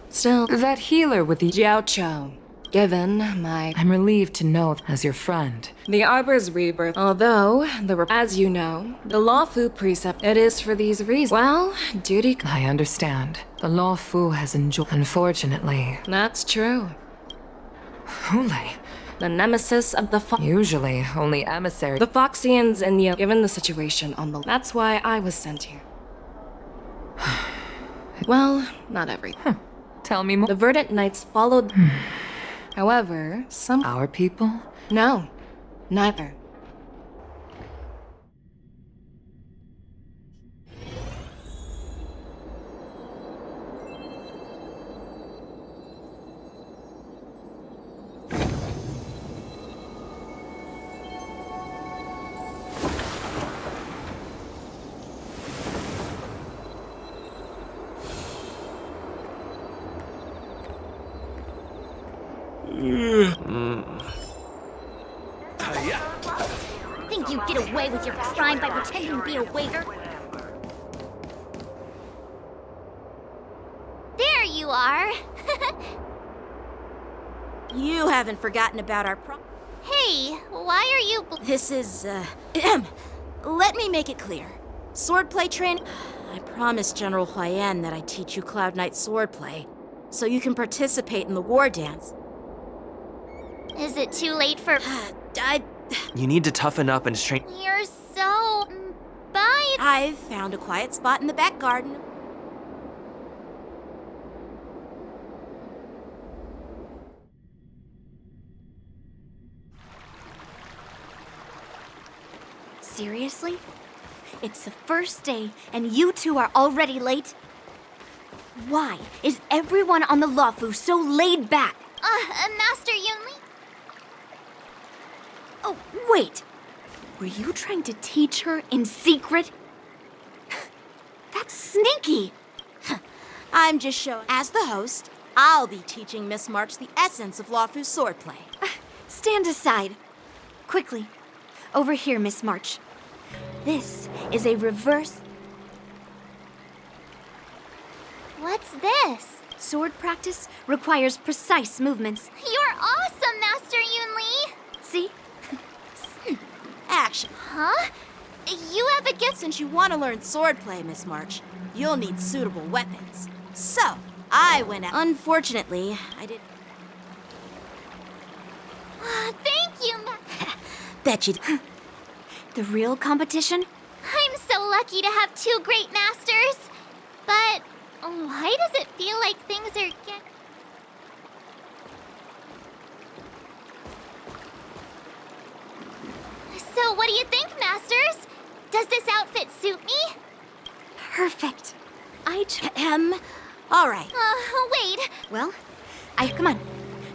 Still, that healer with the... Jiao Chou. Given my... I'm relieved to know as your friend. The Arbor's rebirth, although, as you know, the Law Fu precept, it is for these reasons. Well, duty... I understand. The Law Fu has enjoyed... Unfortunately. That's true. Hule. The nemesis of the Usually, only emissary... The Foxians and the... Given the situation on the... That's why I was sent here. Well, not everything. Tell me more. The Verdant Knights followed... However, some... Our people? No, neither. Think you get away with your crime by pretending to be a waiter? There you are! You haven't forgotten about our Hey, why are you... This is, let me make it clear. Swordplay training... I promised General Hwayan that I'd teach you Cloud Knight swordplay, so you can participate in the war dance. Is it too late for... You need to toughen up and train. You're so... Bye. I've found a quiet spot in the back garden. Seriously? It's the first day, and you two are already late? Why is everyone on the Lawfu so laid back? Master Yunli? Oh, wait. Were you trying to teach her in secret? That's sneaky. I'm just showing. As the host, I'll be teaching Miss March the essence of Lawfu swordplay. Stand aside. Quickly. Over here, Miss March. This is a reverse What's this? Sword practice requires precise movements. You're awesome, Master Yunli! See? Action. Huh? You have a gift. Since you want to learn swordplay, Miss March, you'll need suitable weapons. So, I went out. Unfortunately, I did. Thank you, Bet you. The real competition? I'm so lucky to have two great masters. But why does it feel like things are getting... So what do you think, masters? Does this outfit suit me? Perfect. All right. Wait. Well, come on.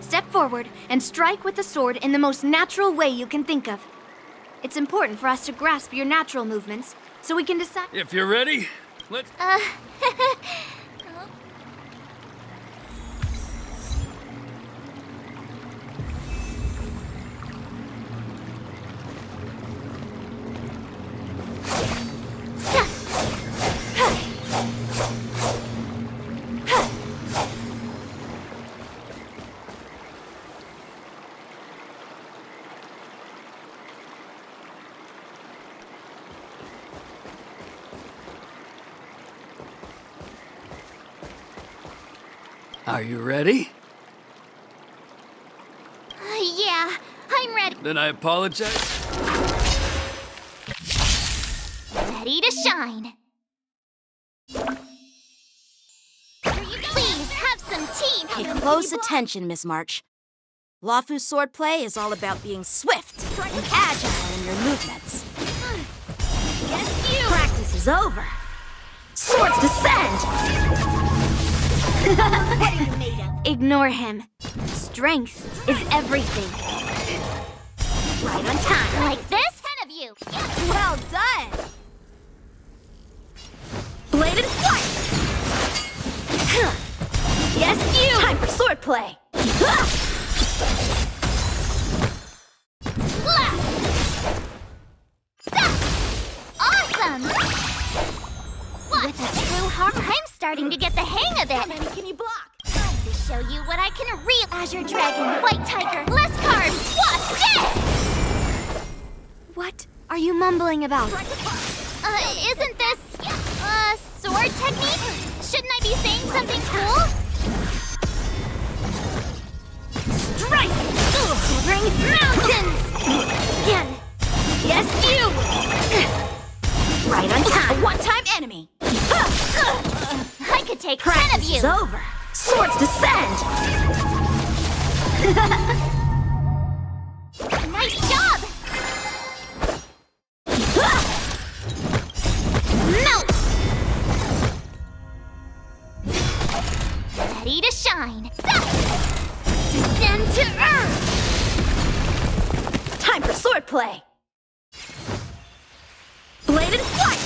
Step forward and strike with the sword in the most natural way you can think of. It's important for us to grasp your natural movements, so we can decide... If you're ready, let's... Are you ready? Yeah, I'm ready. Then I apologize. Ready to shine. Please have some tea. Pay close attention, Miss March. Lawfu swordplay is all about being swift and agile in your movements. Yes, you. Practice is over. Swords descend! What are you made of? Ignore him. Strength is everything. Right on time. Like this? 10 of you. Well done! Bladed flight! Yes, you! Time for swordplay! Awesome! With a true heart, I'm starting to get the hang of it. How many can you block? Time to show you what I can real Azure Dragon, White Tiger, less carbs, what's this? What are you mumbling about? Isn't this, sword technique? Shouldn't I be saying something cool? Strike! Bring mountains! Again! Yes, you! Right on time. A one-time enemy. I could take 10 of Practice you. is over. Swords descend! Nice job! Melt! Ready to shine. Descend to earth! Time for swordplay. Bladed flight!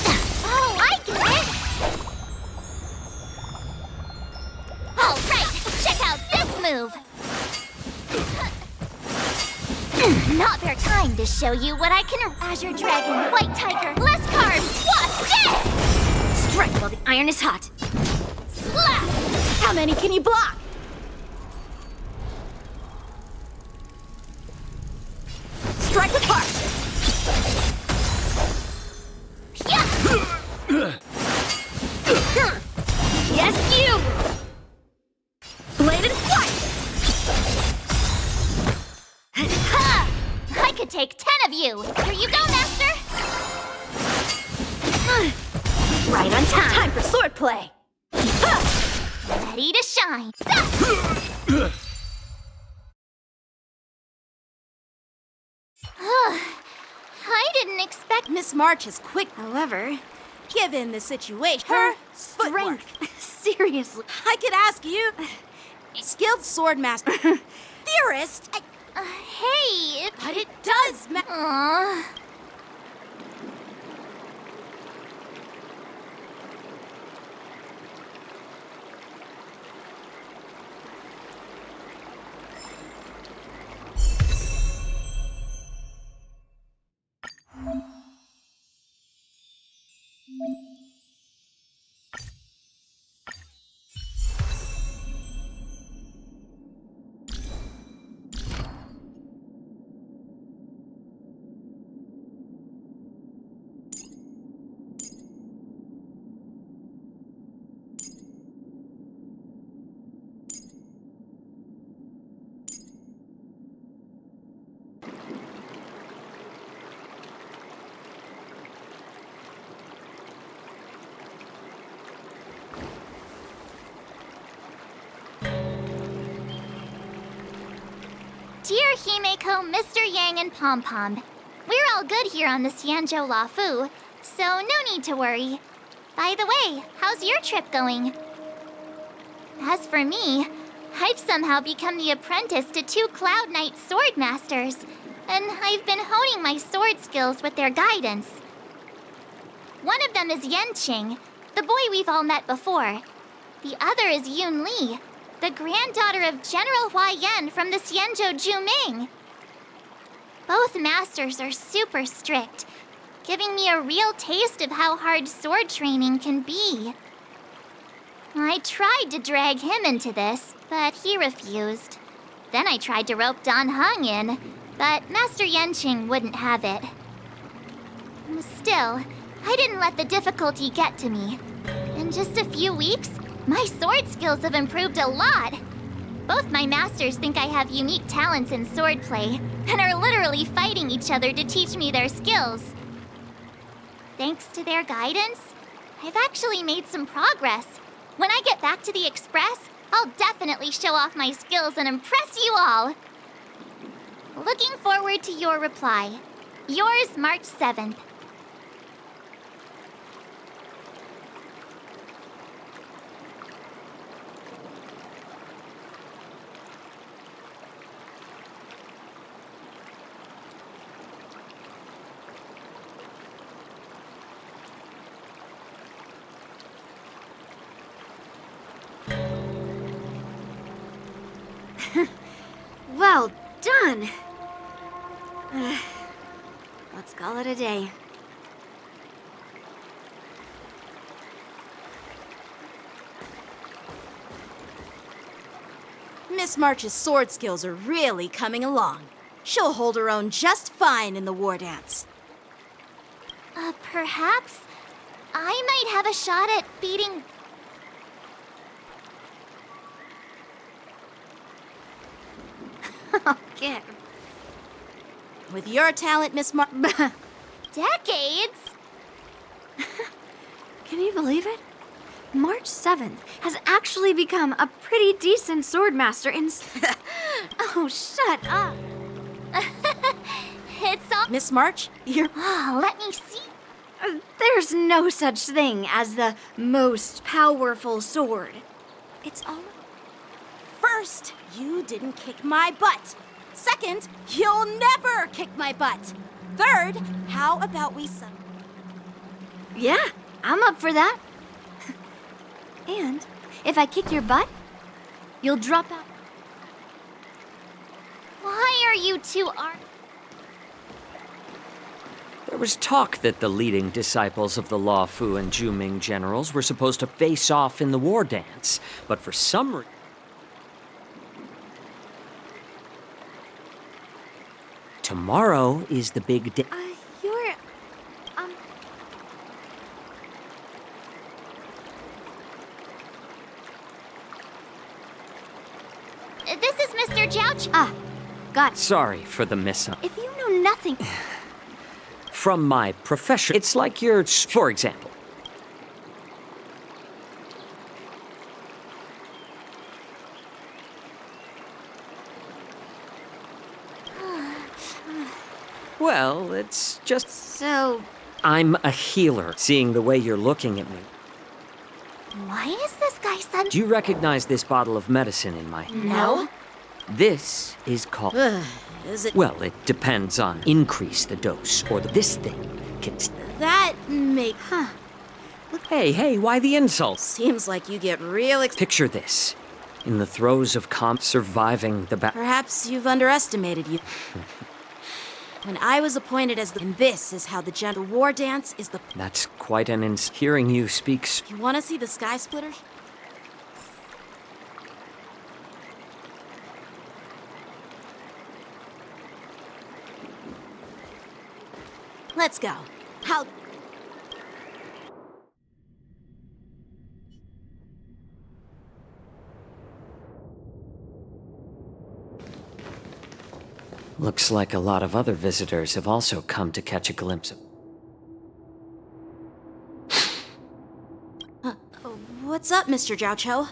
Oh, I get it! All right, check out this move! Not their time to show you what I can... Azure Dragon, White Tiger, less carbs, what's this? Strike while the iron is hot. Slap! How many can you block? Strike with heart! Yes, you! Bladed flight! Ha! I could take 10 of you! Here you go, Master! Right on time. Time for swordplay. Ready to shine. I didn't expect... Miss March is quick. However, Given the situation, her footwork. strength. Seriously. I could ask you, skilled swordmaster, theorist. hey, But it does matter. Aww. Himeko, Mr. Yang, and Pom Pom. We're all good here on the Xianzhou Lafu, so no need to worry. By the way, how's your trip going? As for me, I've somehow become the apprentice to 2 Cloud Knight sword masters, and I've been honing my sword skills with their guidance. One of them is Yanqing, the boy we've all met before. The other is Yun Li, the granddaughter of General Hua Yan from the Xianzhou Juming. Both masters are super strict, giving me a real taste of how hard sword training can be. I tried to drag him into this, but he refused. Then I tried to rope Dan Heng in, but Master Yanqing wouldn't have it. Still, I didn't let the difficulty get to me. In just a few weeks, my sword skills have improved a lot. Both my masters think I have unique talents in swordplay, and are literally fighting each other to teach me their skills. Thanks to their guidance, I've actually made some progress. When I get back to the Express, I'll definitely show off my skills and impress you all. Looking forward to your reply. Yours, March 7th. Well done! Let's call it a day. Miss March's sword skills are really coming along. She'll hold her own just fine in the war dance. Perhaps I might have a shot at beating... Get. With your talent, Miss Decades? Can you believe it? March 7th has actually become a pretty decent swordmaster in... Oh, shut up. It's all... Miss March, you're... Oh, let me see. There's no such thing as the most powerful sword. It's all... First, you didn't kick my butt. Second, you'll never kick my butt. Third, how about we... Yeah, I'm up for that. And if I kick your butt, you'll drop out. Why are you two There was talk that the leading disciples of the Law Fu and Juming generals were supposed to face off in the war dance, but for some reason... Tomorrow is the big day. You're... This is Mr. Jouch. Got it. Sorry for the miss-up. If you know nothing... From my profession, it's like you're... For example, well, it's just... So... I'm a healer, seeing the way you're looking at me. Why is this guy suddenly... Do you recognize this bottle of medicine in my... No? This is called... Is it... Well, it depends on increase the dose, or this thing can... That make... Hey, why the insults? Seems like you get real... Picture this. In the throes of surviving the Perhaps you've underestimated you. When I was appointed as the... And this is how the war dance is the... That's quite an Hearing you speaks... You want to see the Sky Splitters? Let's go. How... Looks like a lot of other visitors have also come to catch a glimpse of... What's up, Mr. Joucho?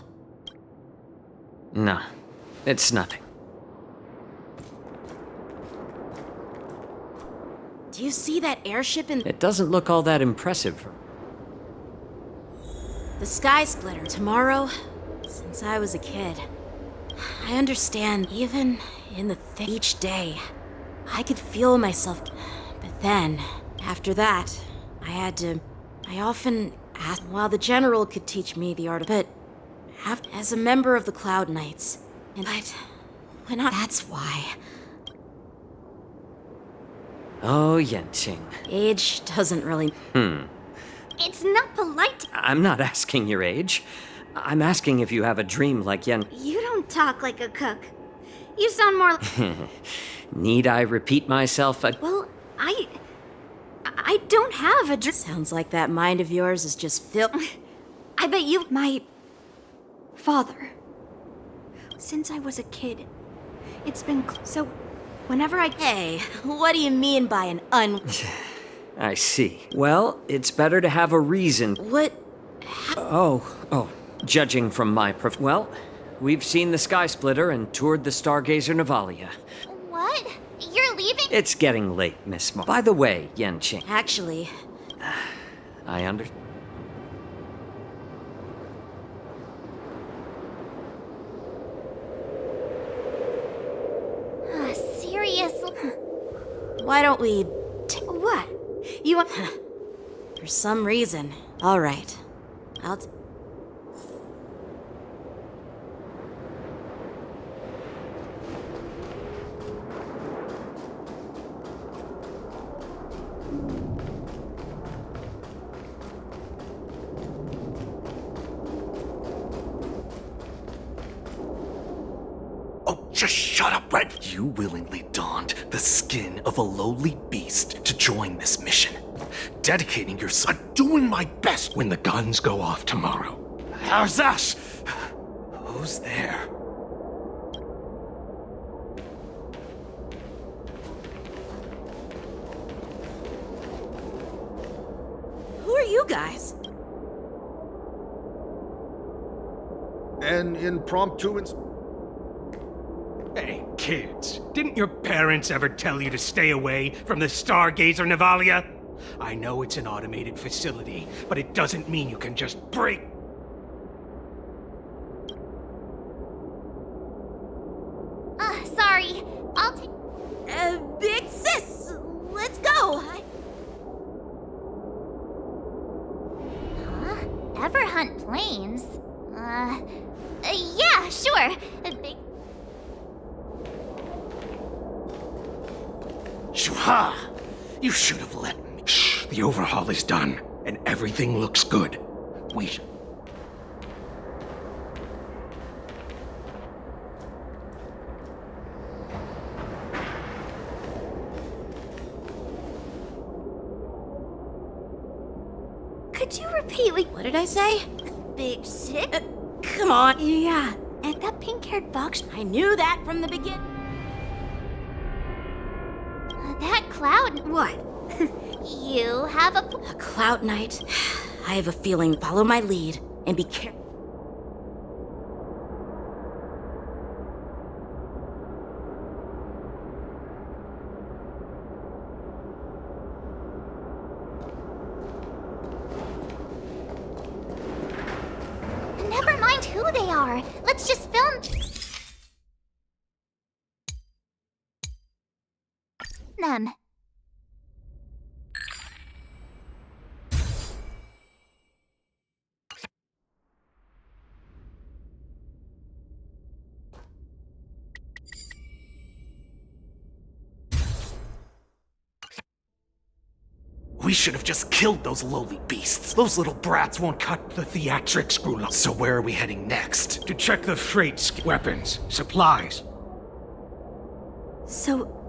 No, it's nothing. Do you see that airship in It doesn't look all that impressive. the Sky Splitter? Tomorrow, since I was a kid, I understand even in the each day, I could feel myself. But then, after that, I often asked, while the General could teach me the art of it, as a member of the Cloud Knights, that's why. Oh, Yenqing. Age doesn't really... It's not polite. I'm not asking your age. I'm asking if you have a dream like Yen. You don't talk like a cook. You sound more like... Need I repeat myself? Well, I don't have a dream. Sounds like that mind of yours is just filled... I bet you... My... father. Since I was a kid, it's been... So, whenever I... Hey, what do you mean by an I see. Well, it's better to have a reason. What? Oh. Judging from my well, we've seen the Sky Splitter and toured the Stargazer Navalia. What? You're leaving? It's getting late, Miss Mo. By the way, Yenqing. Actually... I under... Seriously? Why don't we... What? You want... For some reason. All right. Oh, just shut up, Red! You willingly donned the skin of a lowly beast to join this mission, dedicating yourself, doing my best when the guns go off tomorrow. How's that? Who's there? Who are you guys? An impromptu Hey, kids, didn't your parents ever tell you to stay away from the Stargazer Navalia? I know it's an automated facility, but it doesn't mean you can just break... Sorry. I'll take... Big sis! Let's go! Huh? Ever hunt planes? Yeah, sure. Big... Shuha! You should have let me. Shh, the overhaul is done, and everything looks good. We... Could you repeat what did I say? Big sick? Come on. Yeah, and that pink-haired box... I knew that from the beginning. That cloud... What? You have a Cloud Knight. I have a feeling. Follow my lead and be careful. Never mind who they are. Let's just film them. We should have just killed those lowly beasts. Those little brats won't cut the theatrics, Grula. So where are we heading next? To check the freight, weapons, supplies. So...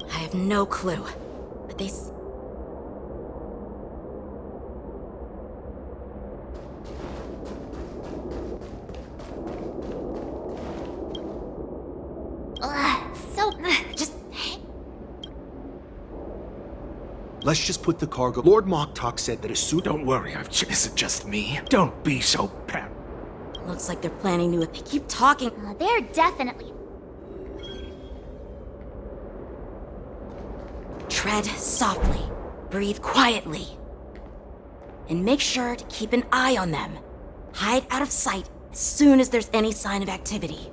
I have no clue. But they... Just... Let's just put the cargo... Lord Moktok said that a suit... Don't worry, Is it just me? Don't be so pet. Looks like they're planning to... They keep talking. They're definitely... Tread softly, breathe quietly, and make sure to keep an eye on them. Hide out of sight as soon as there's any sign of activity.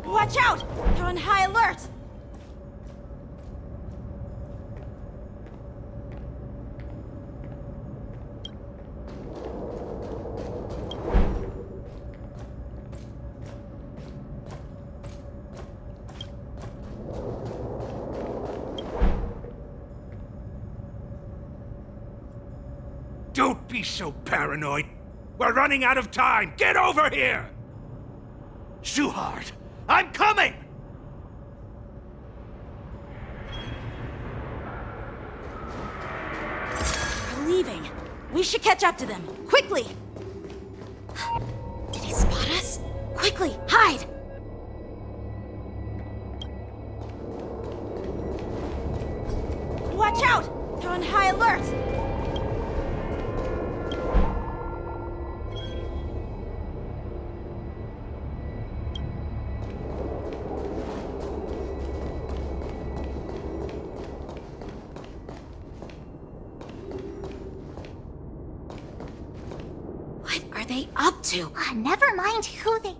Watch out! They're on high alert! Don't be so paranoid. We're running out of time. Get over here! Shuhard, I'm coming! They're leaving. We should catch up to them. Quickly! Did he spot us? Quickly, hide! Watch out! They're on high alert! What are they up to? Never mind who they...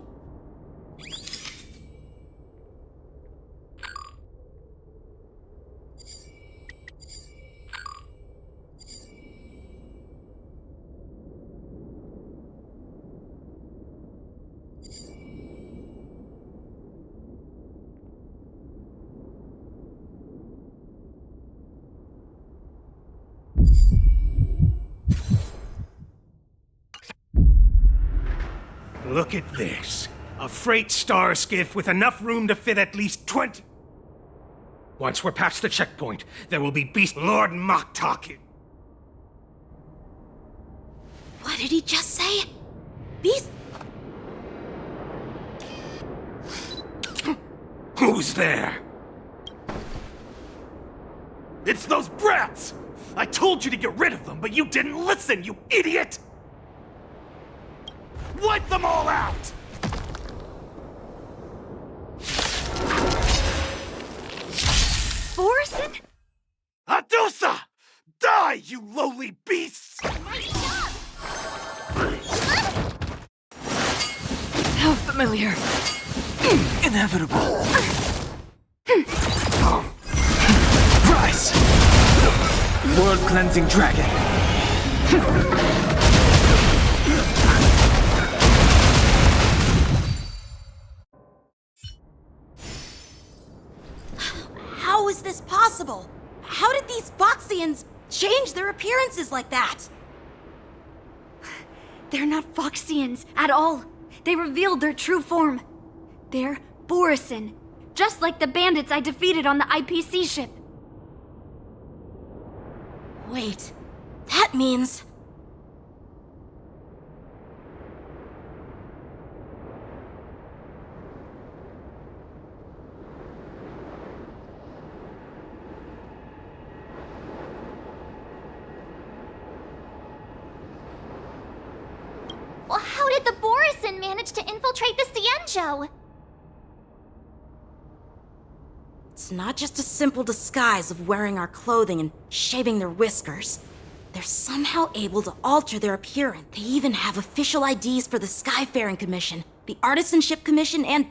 Look at this. A freight star skiff with enough room to fit at least 20... Once we're past the checkpoint, there will be Beast Lord Moktok. What did he just say? Beast... Who's there? It's those brats! I told you to get rid of them, but you didn't listen, you idiot! Wipe them all out! Borison? Adusa! Die, you lowly beasts! How familiar. Inevitable. Rise! World-cleansing dragon. How is this possible? How did these Foxians change their appearances like that? They're not Foxians at all. They revealed their true form. They're Borison, just like the bandits I defeated on the IPC ship. Wait, that means... Well, how did the Borison manage to infiltrate the Cienjo? It's not just a simple disguise of wearing our clothing and shaving their whiskers. They're somehow able to alter their appearance. They even have official IDs for the Skyfaring Commission, the Artisanship Commission, and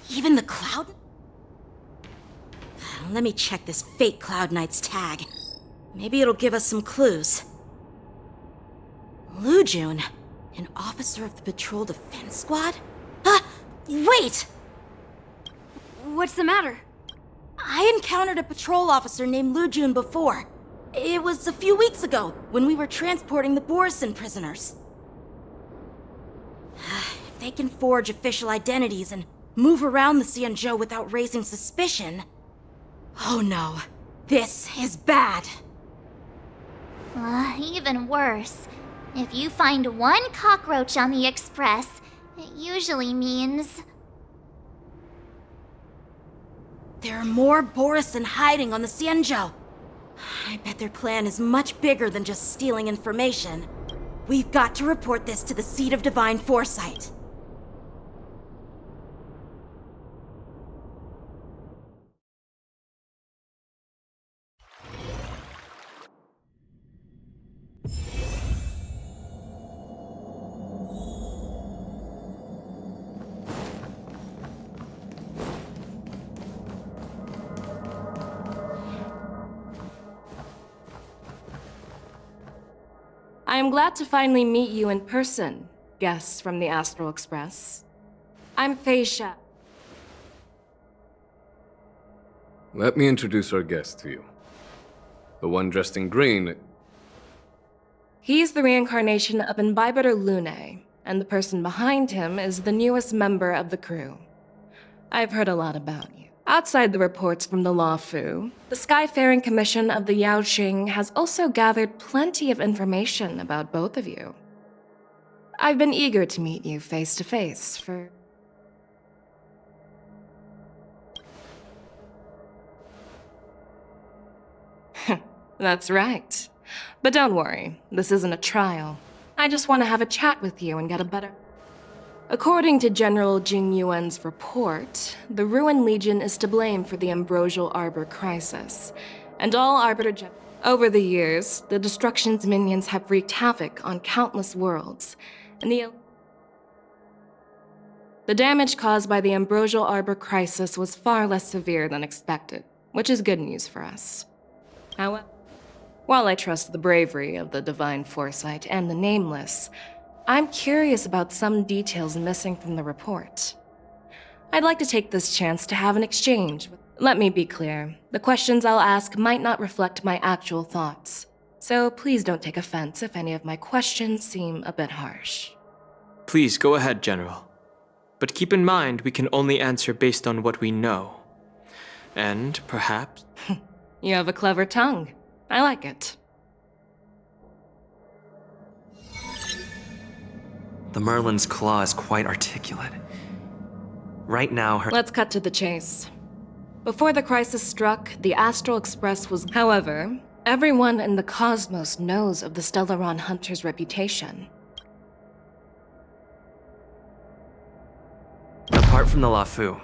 even the Cloud... Let me check this fake Cloud Knight's tag. Maybe it'll give us some clues. Lujun, an officer of the Patrol Defense Squad? Wait! What's the matter? I encountered a patrol officer named Lujun before. It was a few weeks ago, when we were transporting the Borison prisoners. If they can forge official identities and move around the Cienjo without raising suspicion... Oh no, this is bad. Even worse. If you find one cockroach on the Express, it usually means... There are more Borison hiding on the Xianzhou. I bet their plan is much bigger than just stealing information. We've got to report this to the Seat of Divine Foresight. I am glad to finally meet you in person, guests from the Astral Express. I'm Fei Sha. Let me introduce our guest to you. The one dressed in green. He's the reincarnation of Imbibitor Lune, and the person behind him is the newest member of the crew. I've heard a lot about you. Outside the reports from the Law Fu, the Skyfaring Commission of the Yaoqing has also gathered plenty of information about both of you. I've been eager to meet you face to face for... That's right. But don't worry, this isn't a trial. I just want to have a chat with you and get a better... According to General Jing Yuan's report, the Ruin Legion is to blame for the Ambrosial Arbor crisis, and all Arbiter Over the years, the Destruction's minions have wreaked havoc on countless worlds, and the damage caused by the Ambrosial Arbor crisis was far less severe than expected, which is good news for us. However, while I trust the bravery of the Divine Foresight and the Nameless, I'm curious about some details missing from the report. I'd like to take this chance to have an exchange. Let me be clear, the questions I'll ask might not reflect my actual thoughts, so please don't take offense if any of my questions seem a bit harsh. Please go ahead, General. But keep in mind we can only answer based on what we know. And perhaps... You have a clever tongue. I like it. The Merlin's claw is quite articulate. Right now, her— Let's cut to the chase. Before the crisis struck, the Astral Express was... However, everyone in the cosmos knows of the Stellaron Hunter's reputation. Apart from the Lafu,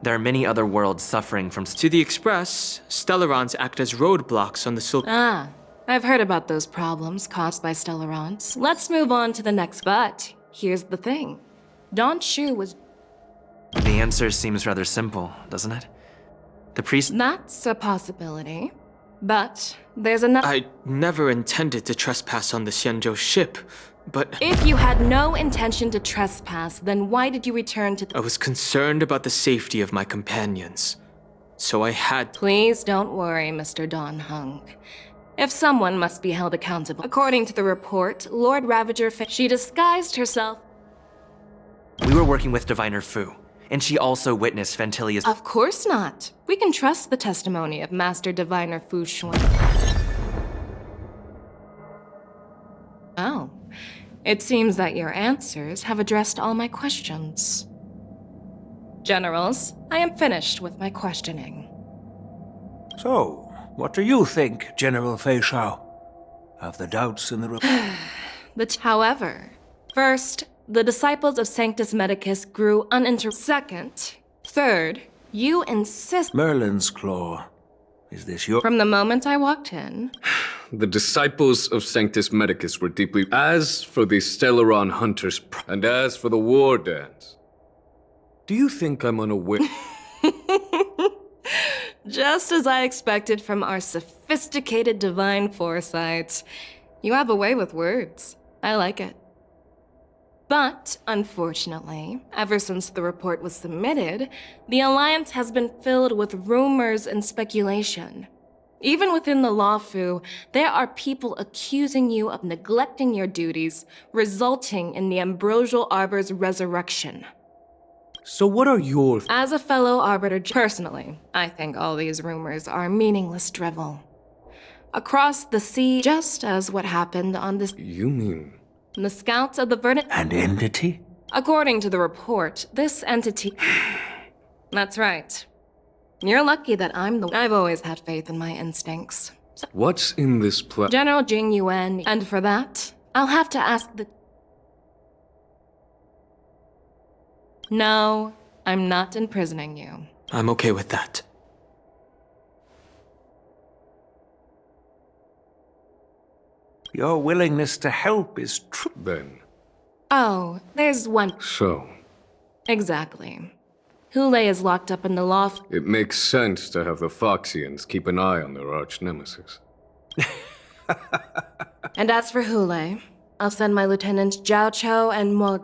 there are many other worlds suffering from... To the Express, Stellarons act as roadblocks on the Sil— Ah, I've heard about those problems caused by Stellarons. Let's move on to the next, but here's the thing. Don Shu was... The answer seems rather simple, doesn't it? The priest— That's a possibility. But there's another— I never intended to trespass on the Xianzhou ship, but... If you had no intention to trespass, then why did you return to the— I was concerned about the safety of my companions, so I had— Please don't worry, Mr. Don Hung. If someone must be held accountable. According to the report, Lord Ravager she disguised herself. We were working with Diviner Fu, and she also witnessed Ventilia's— Of course not. We can trust the testimony of Master Diviner Fu Xuan. Oh. It seems that your answers have addressed all my questions. Generals, I am finished with my questioning. So, what do you think, General Fei Shao, of the doubts in the report? However, first, the disciples of Sanctus Medicus grew uninterrupted. Second, third, you insist— Merlin's claw. Is this your— From the moment I walked in... The disciples of Sanctus Medicus were deeply... As for the Stellaron Hunters, and as for the War Dance, do you think I'm unaware? Just as I expected from our sophisticated divine foresight. You have a way with words. I like it. But, unfortunately, ever since the report was submitted, the Alliance has been filled with rumors and speculation. Even within the Law Fu, there are people accusing you of neglecting your duties, resulting in the Ambrosial Arbor's resurrection. So what are your... As a fellow Arbiter, personally, I think all these rumors are meaningless drivel. Across the sea, just as what happened on this... You mean... The Scouts of the Verdant... An entity? According to the report, this entity... That's right. You're lucky that I'm the. I've always had faith in my instincts. What's in this General Jing Yuan, and for that, I'll have to ask the. No, I'm not imprisoning you. I'm okay with that. Your willingness to help is true. Then. Oh, there's one. So, Exactly. Hule is locked up in the loft. it makes sense to have the Foxians keep an eye on their arch-nemesis. And as for Hule, I'll send my lieutenants Zhao Cho and Mo.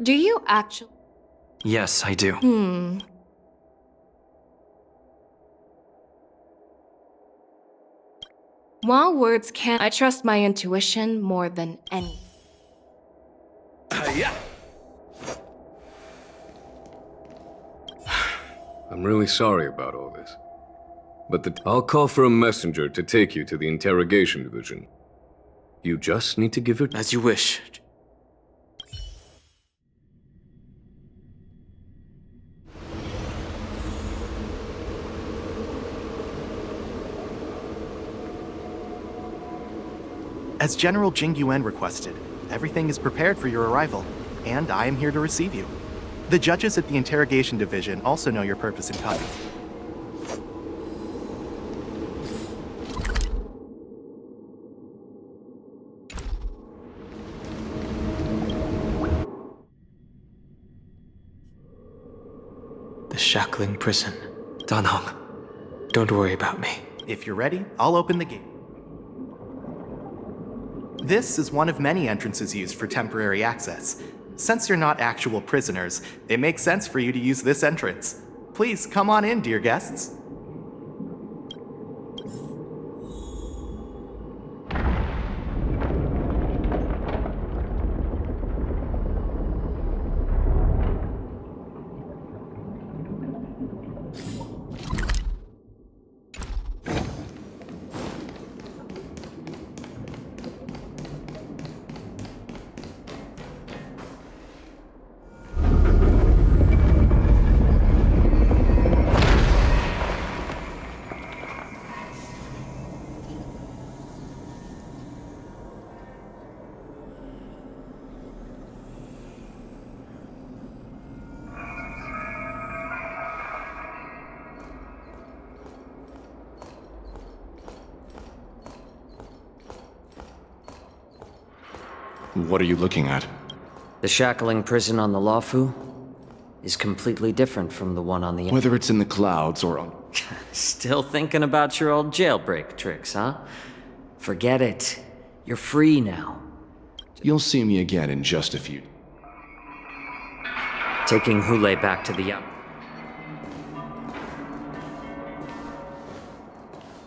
Do you actually? Yes, I do. While words can't, I trust my intuition more than any. I'm really sorry about all this. But I'll call for a messenger to take you to the interrogation division. You just need to give it. As you wish. As General Jing Yuan requested, everything is prepared for your arrival, and I am here to receive you. The judges at the Interrogation Division also know your purpose in coming. The shackling prison. Danhong, don't worry about me. If you're ready, I'll open the gate. This is one of many entrances used for temporary access. Since you're not actual prisoners, it makes sense for you to use this entrance. Please come on in, dear guests. What are you looking at? The shackling prison on the Luofu is completely different from the one on the... Whether it's in the clouds or on... Still thinking about your old jailbreak tricks, huh? Forget it. You're free now. You'll see me again in just a few... Taking Hule back to the...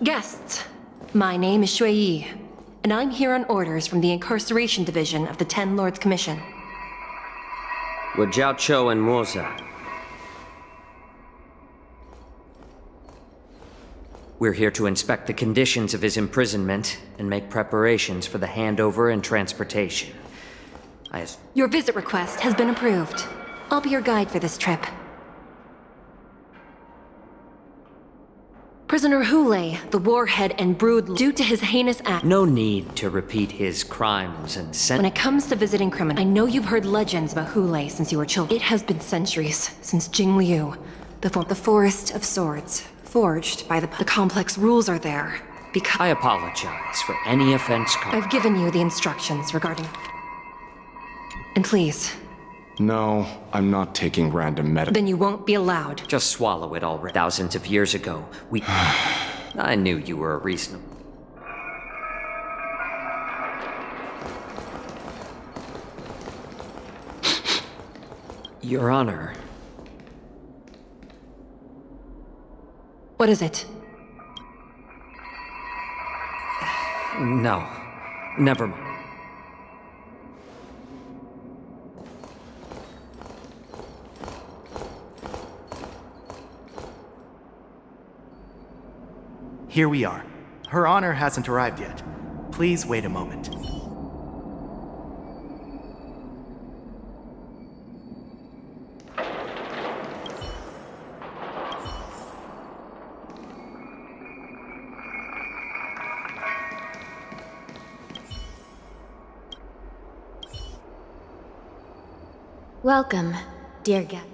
Guests, my name is Shui Yi, and I'm here on orders from the Incarceration Division of the Ten Lords Commission. We're Zhao Cho and Moza. We're here to inspect the conditions of his imprisonment and make preparations for the handover and transportation. Your visit request has been approved. I'll be your guide for this trip. Prisoner Hule, the warhead and brood, due to his heinous act. No need to repeat his crimes and When it comes to visiting criminals, I know you've heard legends about Hule since you were children. It has been centuries since Jing Liu, the Forest of Swords, forged by the complex rules are there. Because I apologize for any offense I've given you the instructions regarding. And please, No, I'm not taking random medicine. then you won't be allowed. Just swallow it already. Thousands of years ago, we... I knew you were a reasonable... Your Honor. What is it? No. Never mind. Here we are. Her Honor hasn't arrived yet. Please wait a moment. Welcome, dear guest.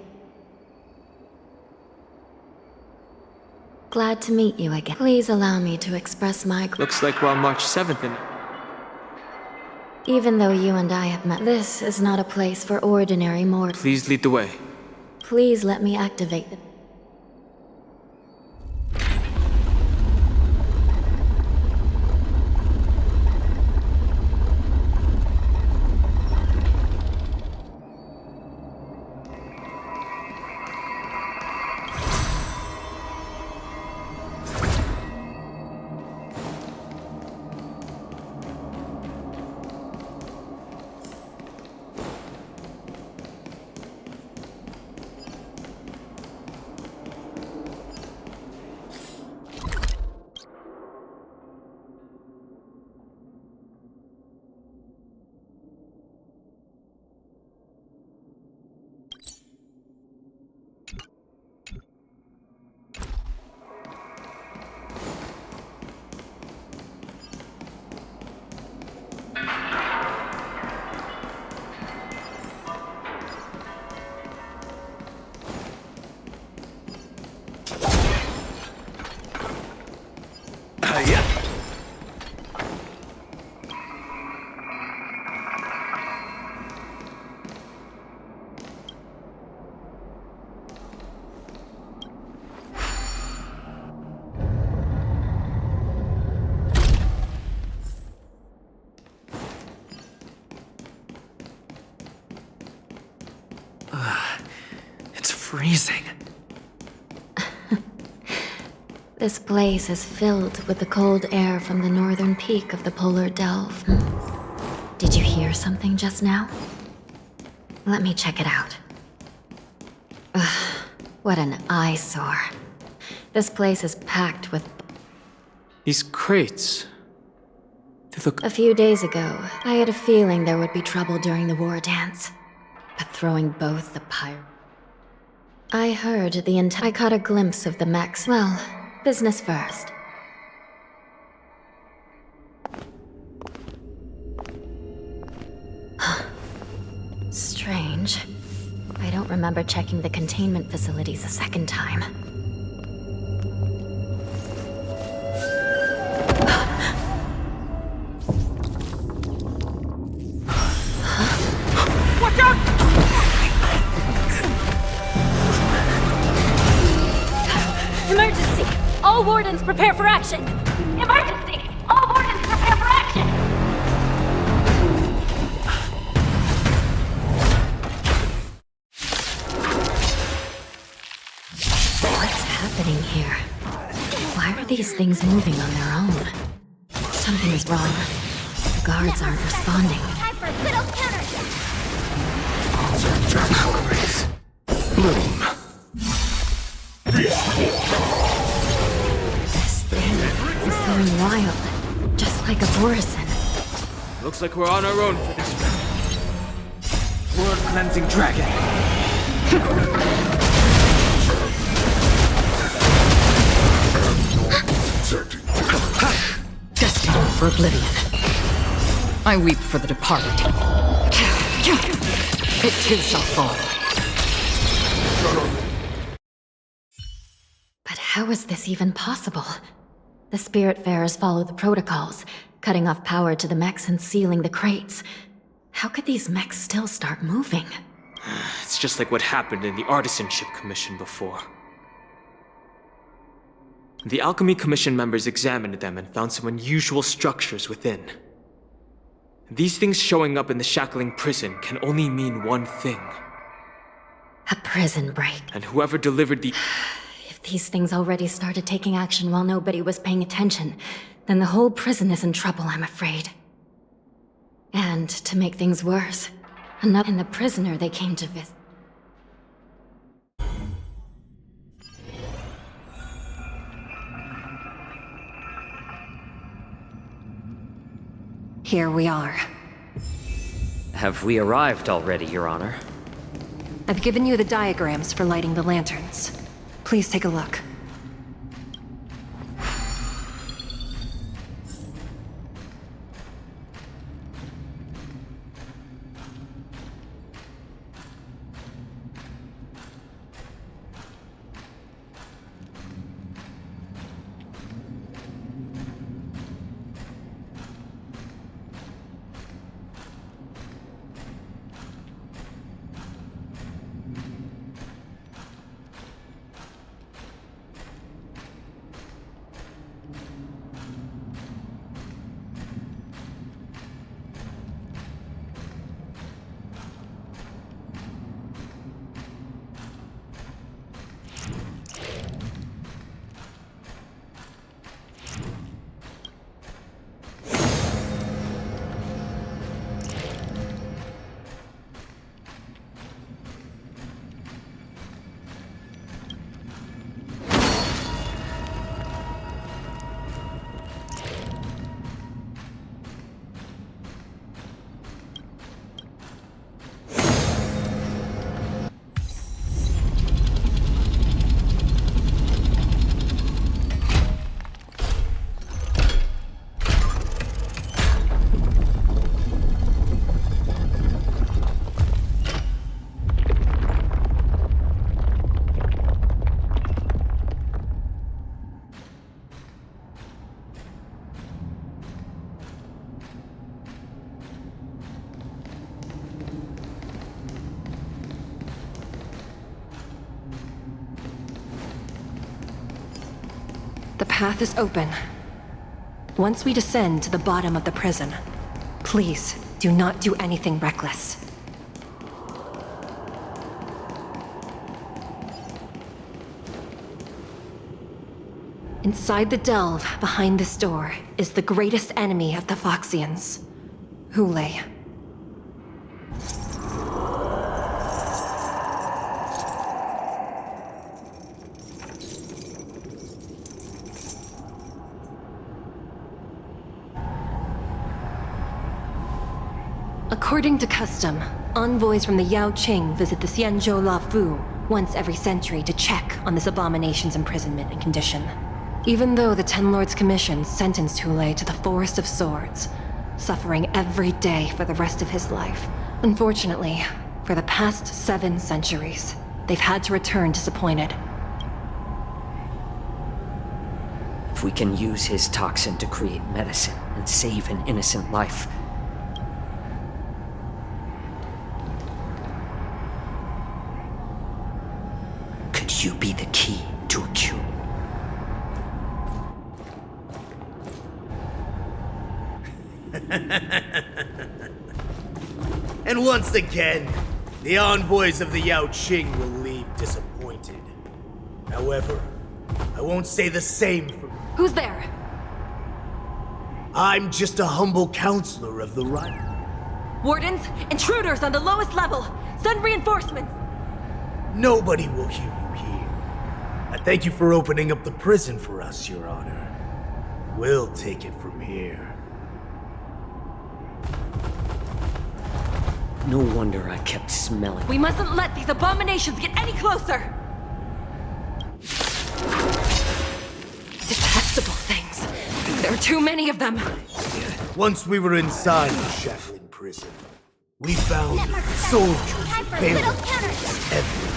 Glad to meet you again. Please allow me to express my Looks like we're on March 7th and... Even though you and I have met, this is not a place for ordinary mortals. Please lead the way. Please let me activate the... It's freezing. This place is filled with the cold air from the northern peak of the polar delve. Did you hear something just now? Let me check it out. Ugh, what an eyesore. This place is packed with... These crates... They look... A few days ago, I had a feeling there would be trouble during the war dance. But throwing both the pirate... I heard the entire... I caught a glimpse of the mechs. Well, business first. Strange. I don't remember checking the containment facilities a second time. Watch out! Emergency! All wardens prepare for action! Emergency! All wardens prepare for action! What's happening here? Why are these things moving on their own? Something is wrong. The guards aren't responding. Time for a good old counterattack! Bloom. This thing is going wild. Just like a Borison. Looks like we're on our own for this round. World-cleansing dragon. Destined for oblivion. I weep for the departed. It too shall fall. But how is this even possible? The Spiritfarers follow the protocols, cutting off power to the mechs and sealing the crates. How could these mechs still start moving? It's just like what happened in the Artisanship Commission before. The Alchemy Commission members examined them and found some unusual structures within. These things showing up in the shackling prison can only mean one thing. A prison break. And whoever delivered the... If these things already started taking action while nobody was paying attention, then the whole prison is in trouble, I'm afraid. And to make things worse, another and the prisoner they came to visit. Here we are. Have we arrived already, Your Honor? I've given you the diagrams for lighting the lanterns. Please take a look. The path is open. Once we descend to the bottom of the prison, please do not do anything reckless. Inside the delve behind this door is the greatest enemy of the Foxians, Hulei. According to custom, envoys from the Yao Qing visit the Xianzhou La Fu once every century to check on this abomination's imprisonment and condition. Even though the Ten Lords Commission sentenced Hulei to the Forest of Swords, suffering every day for the rest of his life, unfortunately, for the past 7 centuries, they've had to return disappointed. If we can use his toxin to create medicine and save an innocent life, could you be the key to a cure? And once again, the envoys of the Yao Qing will leave disappointed. However, I won't say the same for... Who's there? I'm just a humble counselor of the right. Wardens, intruders on the lowest level! Send reinforcements! Nobody will hear you here. I thank you for opening up the prison for us, Your Honor. We'll take it from here. No wonder I kept smelling. We mustn't let these abominations get any closer! Detestable things. There are too many of them. Once we were inside the Shackling prison, we found soldiers failing everywhere.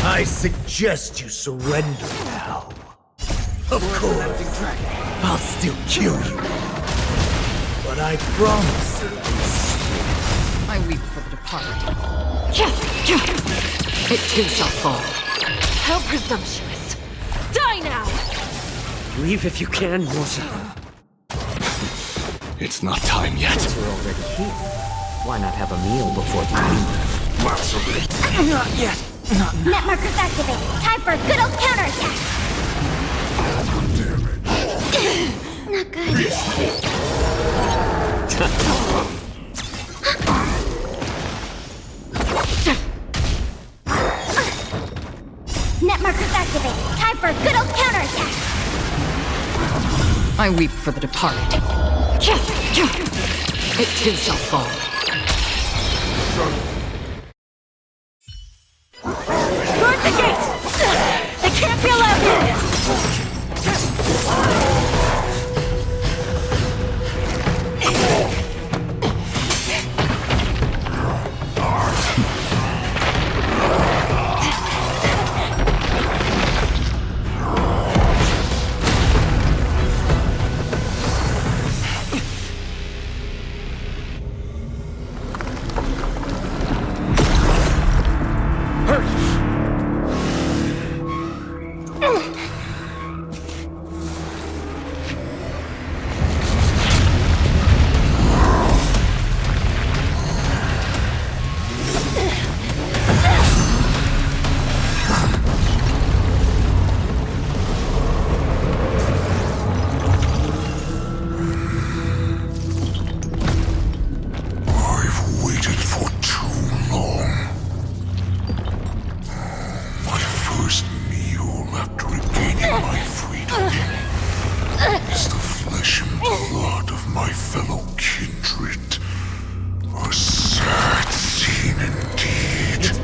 I suggest you surrender now. Of course, I'll still kill you. But I promise it'll be swift. I weep for the departed. It too shall fall. How presumptuous! Die now! Leave if you can, Morza. It's not time yet. You're already here. Why not have a meal before you leave? Not yet. Net markers activated. Time for a good old counterattack. Not good. Net markers activated. Time for a good old counterattack. I weep for the departed. It too shall fall. Guard the gate! They can't be allowed in!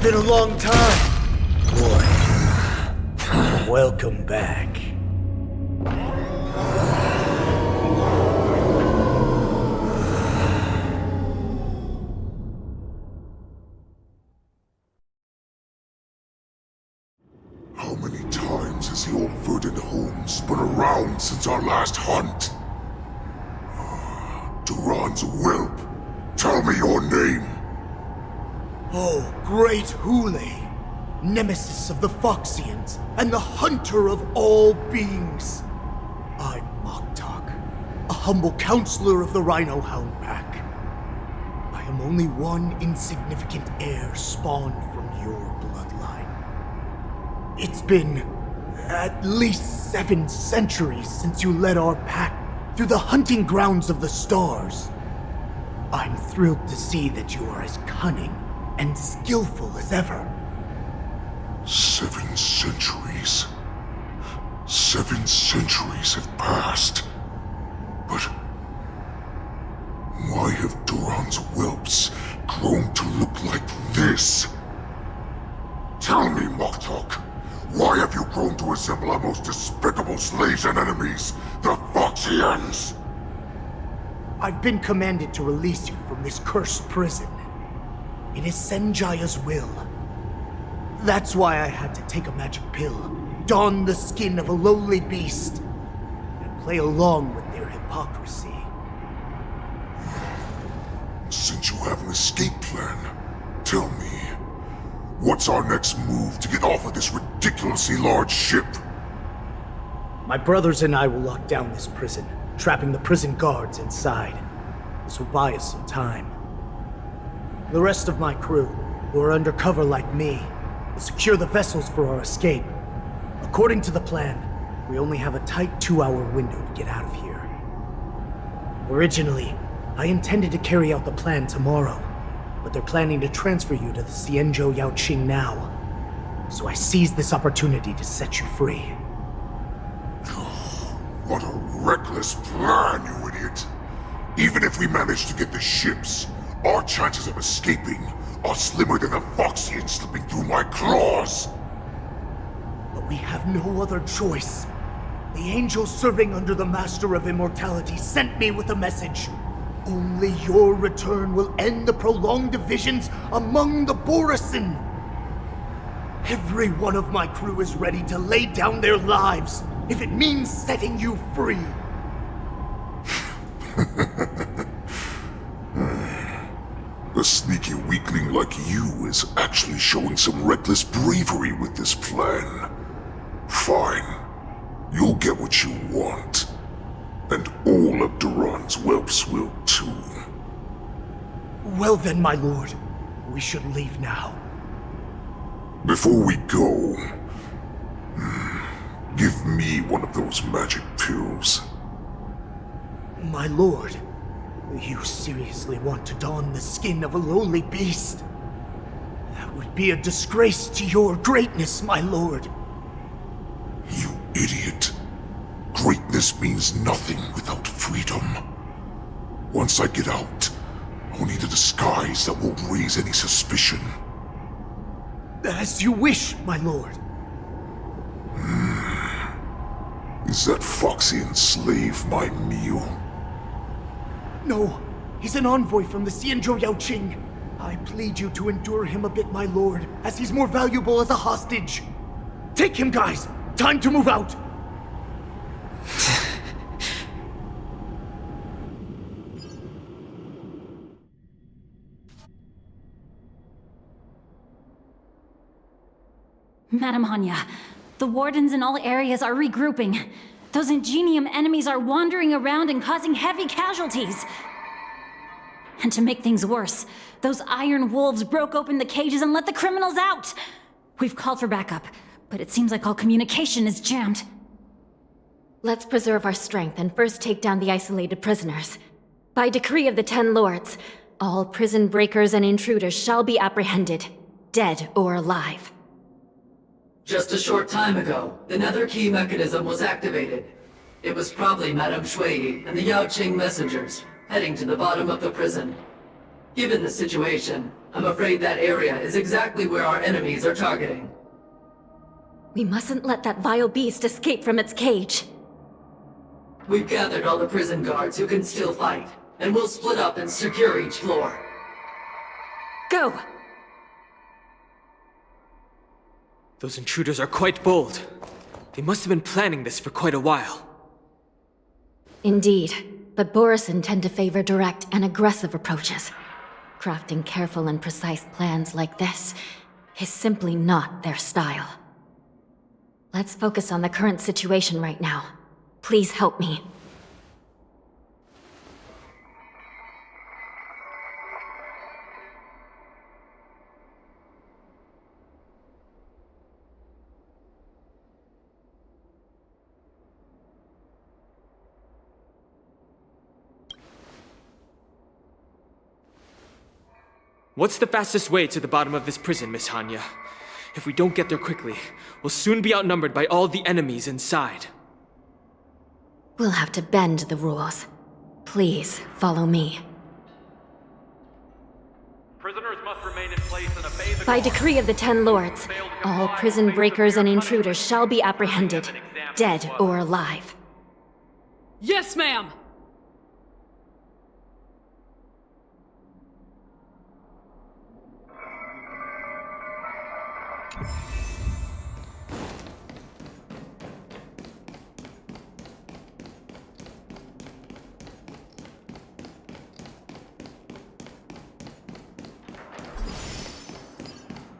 Been a long time, boy. Welcome back. How many times has the old verdant home spun around since our last hunt? Duran's whelp, tell me your name. Oh, great Hule, nemesis of the Foxians, and the hunter of all beings. I'm Moktok, a humble counselor of the Rhino Hound Pack. I am only one insignificant heir spawned from your bloodline. It's been at least 7 centuries since you led our pack through the hunting grounds of the stars. I'm thrilled to see that you are as cunning and skillful as ever. 7 centuries. 7 centuries have passed. But why have Duran's whelps grown to look like this? Tell me, Moktok, why have you grown to resemble our most despicable slaves and enemies, the Foxians? I've been commanded to release you from this cursed prison. It is Senjaya's will. That's why I had to take a magic pill, don the skin of a lowly beast, and play along with their hypocrisy. Since you have an escape plan, tell me, what's our next move to get off of this ridiculously large ship? My brothers and I will lock down this prison, trapping the prison guards inside. This will buy us some time. The rest of my crew, who are undercover like me, will secure the vessels for our escape. According to the plan, we only have a tight 2-hour window to get out of here. Originally, I intended to carry out the plan tomorrow, but they're planning to transfer you to the Xianzhou Yaoqing now. So I seized this opportunity to set you free. What a reckless plan, you idiot! Even if we manage to get the ships, our chances of escaping are slimmer than a Foxian slipping through my claws! But we have no other choice. The angel serving under the Master of Immortality sent me with a message. Only your return will end the prolonged divisions among the Borisin. Every one of my crew is ready to lay down their lives if it means setting you free. A sneaky weakling like you is actually showing some reckless bravery with this plan. Fine. You'll get what you want. And all of Duran's whelps will too. Well then, my lord. We should leave now. Before we go, give me one of those magic pills. My lord, you seriously want to don the skin of a lowly beast? That would be a disgrace to your greatness, my lord. You idiot. Greatness This means nothing without freedom. Once I get out, I'll need a disguise that won't raise any suspicion. As you wish, my lord. Is that Foxian slave my meal? No, he's an envoy from the Xianzhou Yaoqing. I plead you to endure him a bit, my lord, as he's more valuable as a hostage. Take him, guys! Time to move out! Madam Hanya, the wardens in all areas are regrouping. Those Ingenium enemies are wandering around and causing heavy casualties. And to make things worse, those iron wolves broke open the cages and let the criminals out! We've called for backup, but it seems like all communication is jammed. Let's preserve our strength and first take down the isolated prisoners. By decree of the Ten Lords, all prison breakers and intruders shall be apprehended, dead or alive. Just a short time ago, the Nether Key mechanism was activated. It was probably Madame Shui and the Yaoqing messengers, heading to the bottom of the prison. Given the situation, I'm afraid that area is exactly where our enemies are targeting. We mustn't let that vile beast escape from its cage. We've gathered all the prison guards who can still fight, and we'll split up and secure each floor. Go! Those intruders are quite bold. They must have been planning this for quite a while. Indeed, but Borisin tend to favor direct and aggressive approaches. Crafting careful and precise plans like this is simply not their style. Let's focus on the current situation right now. Please help me. What's the fastest way to the bottom of this prison, Miss Hanya? If we don't get there quickly, we'll soon be outnumbered by all the enemies inside. We'll have to bend the rules. Please, follow me. Prisoners must remain in place and obey the By decree of the Ten Lords, all prison breakers and intruders shall be apprehended, dead or alive. Yes, ma'am!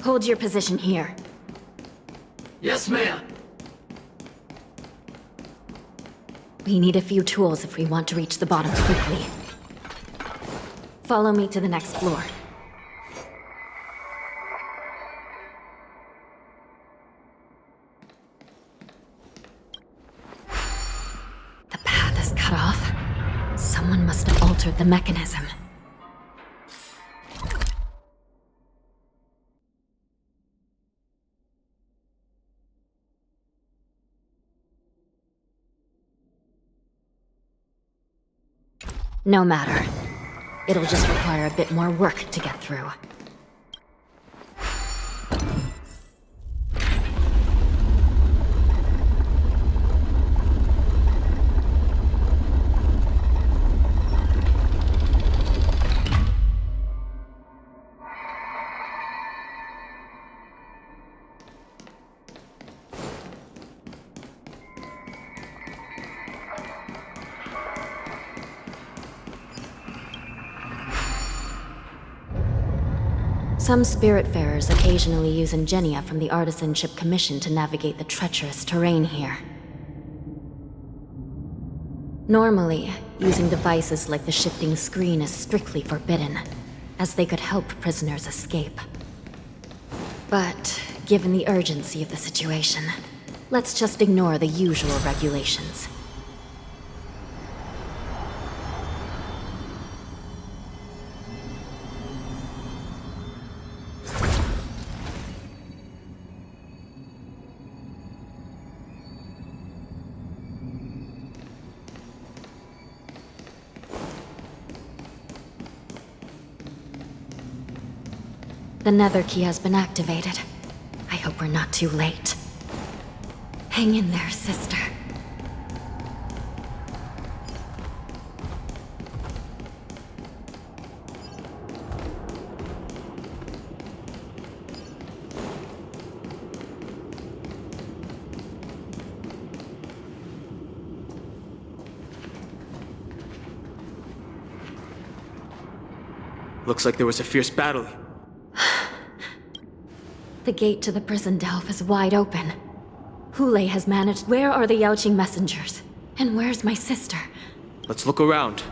Hold your position here. Yes, ma'am. We need a few tools if we want to reach the bottom quickly. Follow me to the next floor. The path is cut off. Someone must have altered the mechanism. No matter. It'll just require a bit more work to get through. Some Spiritfarers occasionally use Ingenia from the Artisanship Commission to navigate the treacherous terrain here. Normally, using devices like the shifting screen is strictly forbidden, as they could help prisoners escape. But, given the urgency of the situation, let's just ignore the usual regulations. The nether key has been activated. I hope we're not too late. Hang in there, sister. Looks like there was a fierce battle. The gate to the prison delve is wide open. Hulei has managed. Where are the Yaoqing messengers? And where's my sister? Let's look around.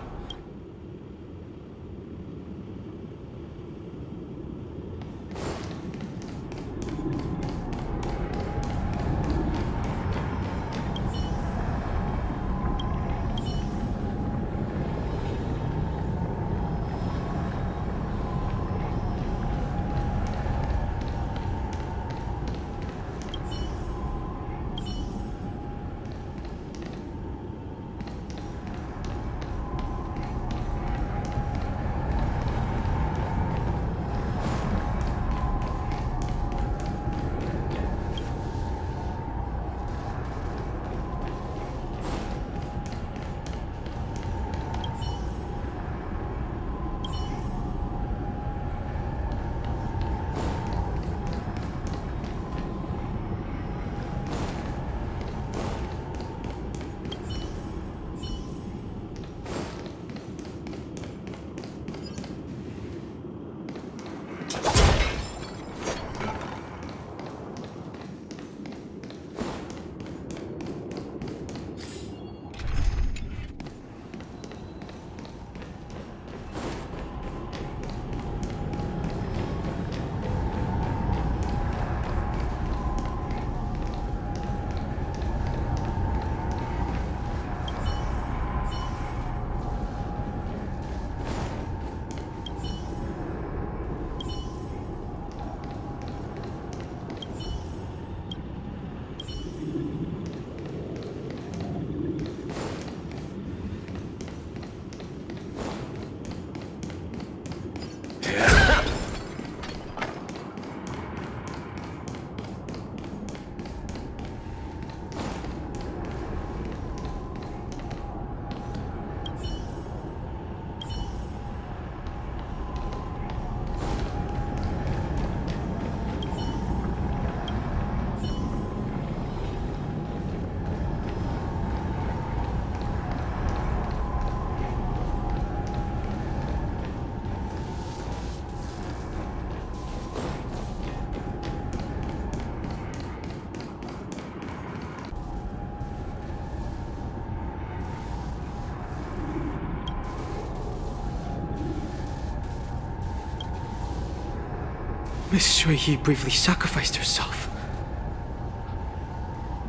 Miss Shuiyi briefly sacrificed herself.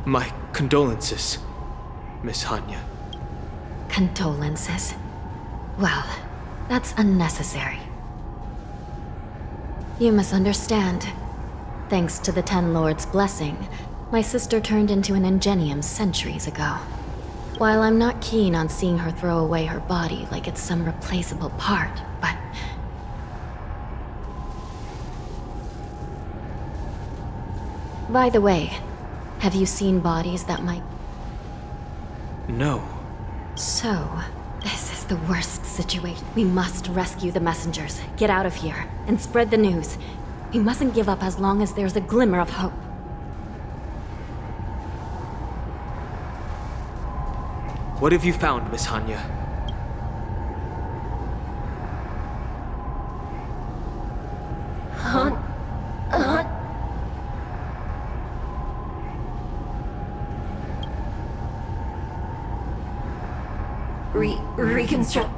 My condolences, Miss Hanya. Condolences. Well, that's unnecessary. You misunderstand. Thanks to the Ten Lords' blessing, my sister turned into an ingenium centuries ago. While I'm not keen on seeing her throw away her body like it's some replaceable part, but... By the way, have you seen bodies that might... No. So, this is the worst situation. We must rescue the messengers, get out of here, and spread the news. We mustn't give up as long as there's a glimmer of hope. What have you found, Miss Hanya? Reconstruct.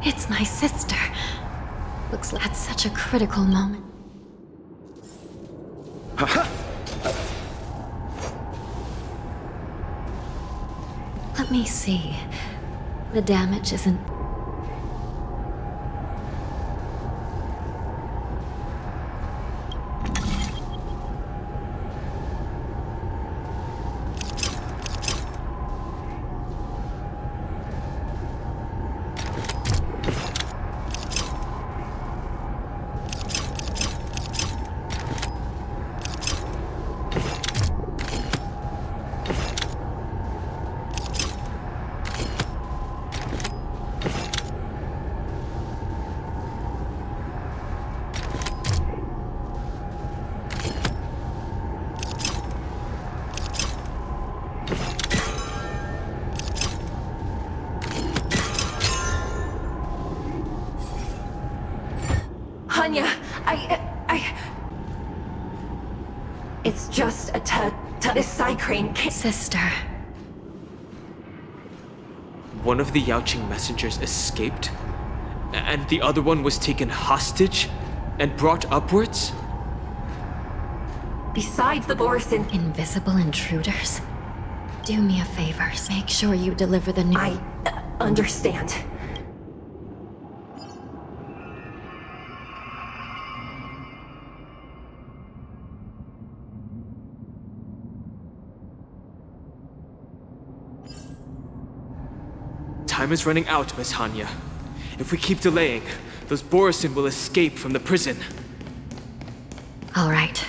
It's my sister. Looks like at such a critical moment. Let me see. The damage isn't... Hanya, It's just a cycrane Sister. One of the Yaoqing messengers escaped, and the other one was taken hostage and brought upwards? Besides the Borisin. Invisible intruders? Do me a favor. Make sure you deliver the news. I understand. Time is running out, Miss Hanya. If we keep delaying, those Borisin will escape from the prison. All right.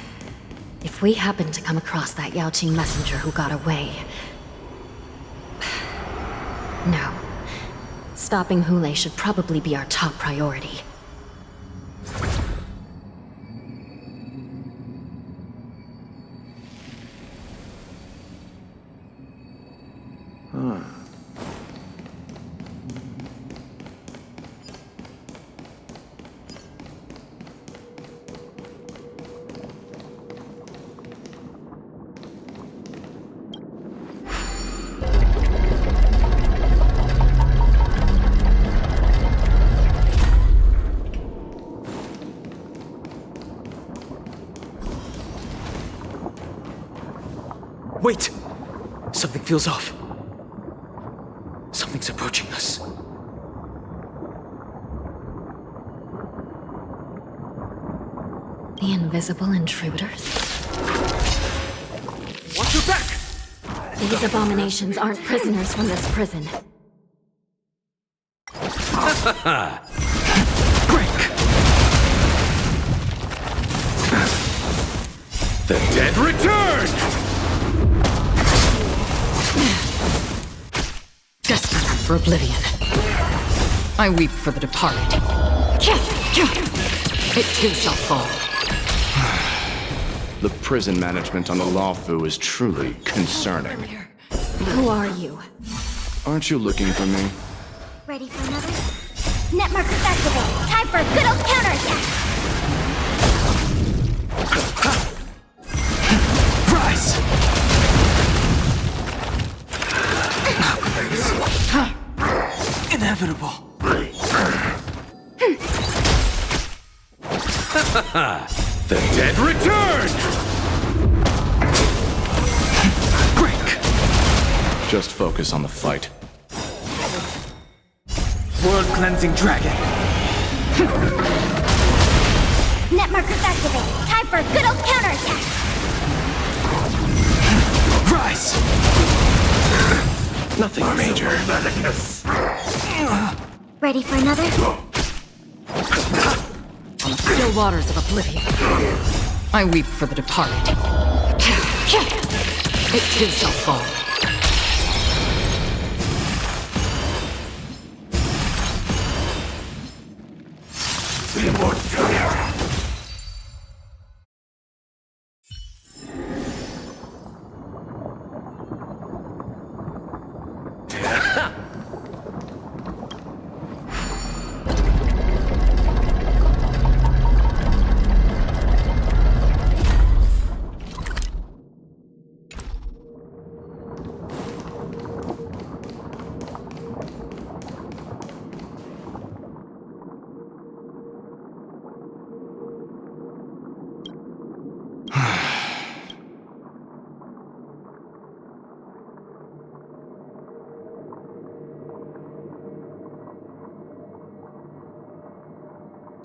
If we happen to come across that Yaoqing messenger who got away... No. Stopping Hulei should probably be our top priority. Wait! Something feels off. Something's approaching us. The invisible intruders? Watch your back! These abominations aren't prisoners from this prison. The dead return! Destined for oblivion. I weep for the departed. It too shall fall. The prison management on the Lawfu is truly concerning. Who are you? Aren't you looking for me? Ready for another? Net markers activated. Time for a good old counterattack. Rise! Inevitable. The dead return! Just focus on the fight. World-cleansing dragon. Net markers activated. Time for a good old counterattack. Rise! Nothing major. Ready for another? On the still waters of oblivion. I weep for the departed. It too shall fall.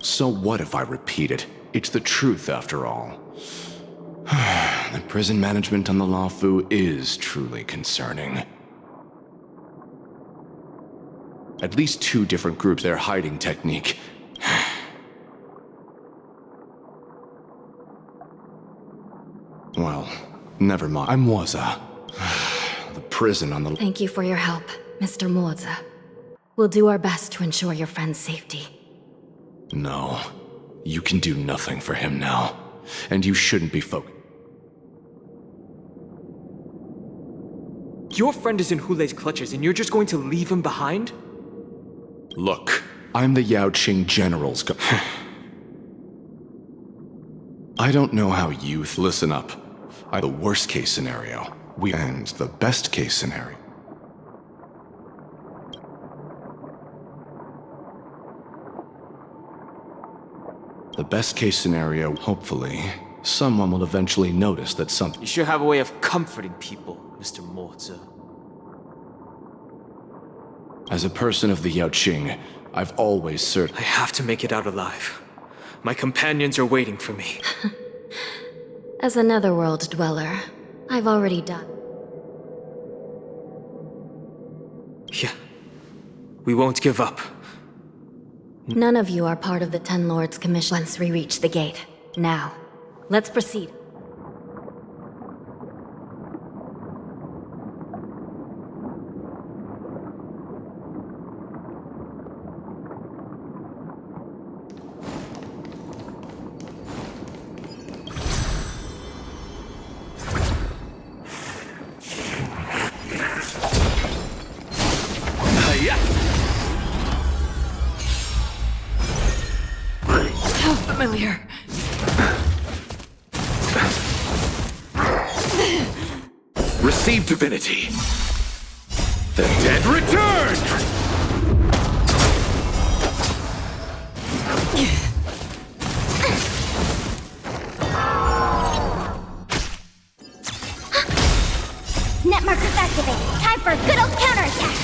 So what if I repeat it? It's the truth after all. The prison management on the Lawfu is truly concerning. At least 2 different groups, their hiding technique. Well, never mind. I'm Moza. The prison on the... Thank you for your help, Mr. Moza. We'll do our best to ensure your friend's safety. No. You can do nothing for him now. And you shouldn't be Your friend is in Hulei's clutches and you're just going to leave him behind? Look, I'm the Yaoqing General's I don't know how youth listen up. The worst case scenario. And the best case scenario. The best case scenario, hopefully, someone will eventually notice that something. You sure have a way of comforting people, Mr. Mortar. As a person of the Yaoqing, I've always served. I have to make it out alive. My companions are waiting for me. As a netherworld dweller, I've already done. Yeah. We won't give up. None of you are part of the Ten Lords' commission once we reach the gate. Now, let's proceed. Familiar. Receive divinity. The dead return! Net markers activated. Time for a good old counterattack.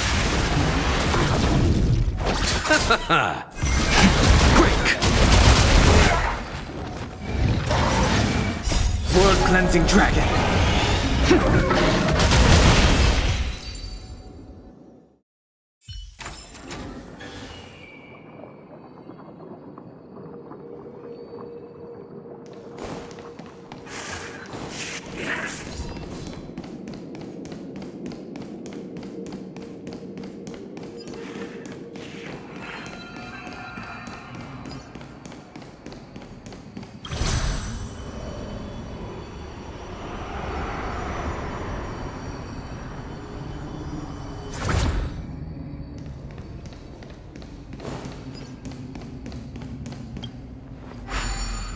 World-cleansing dragon.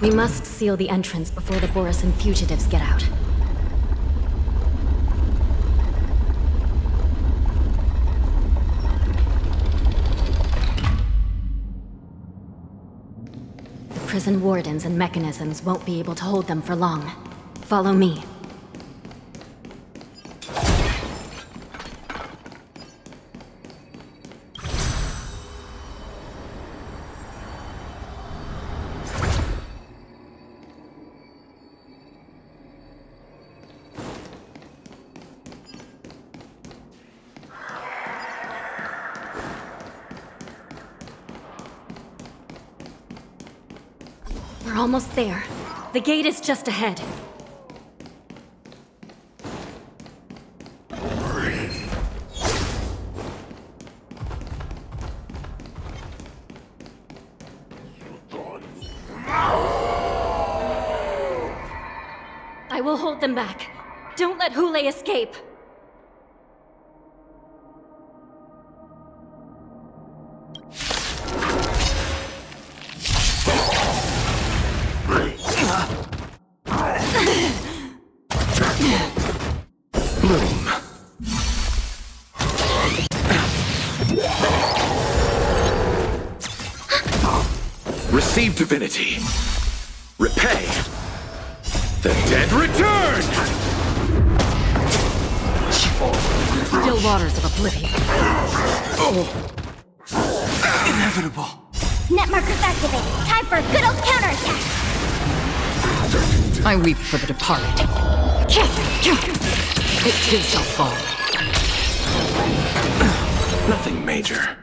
We must seal the entrance before the Borisin fugitives get out. The prison wardens and mechanisms won't be able to hold them for long. Follow me. We're almost there. The gate is just ahead. I will hold them back. Don't let Hule escape. Bloom. Receive divinity. Repay. The dead return! Still waters of oblivion. Inevitable. Net markers activated. Time for a good old counterattack. I weep for the departed. It too shall fall. Nothing major.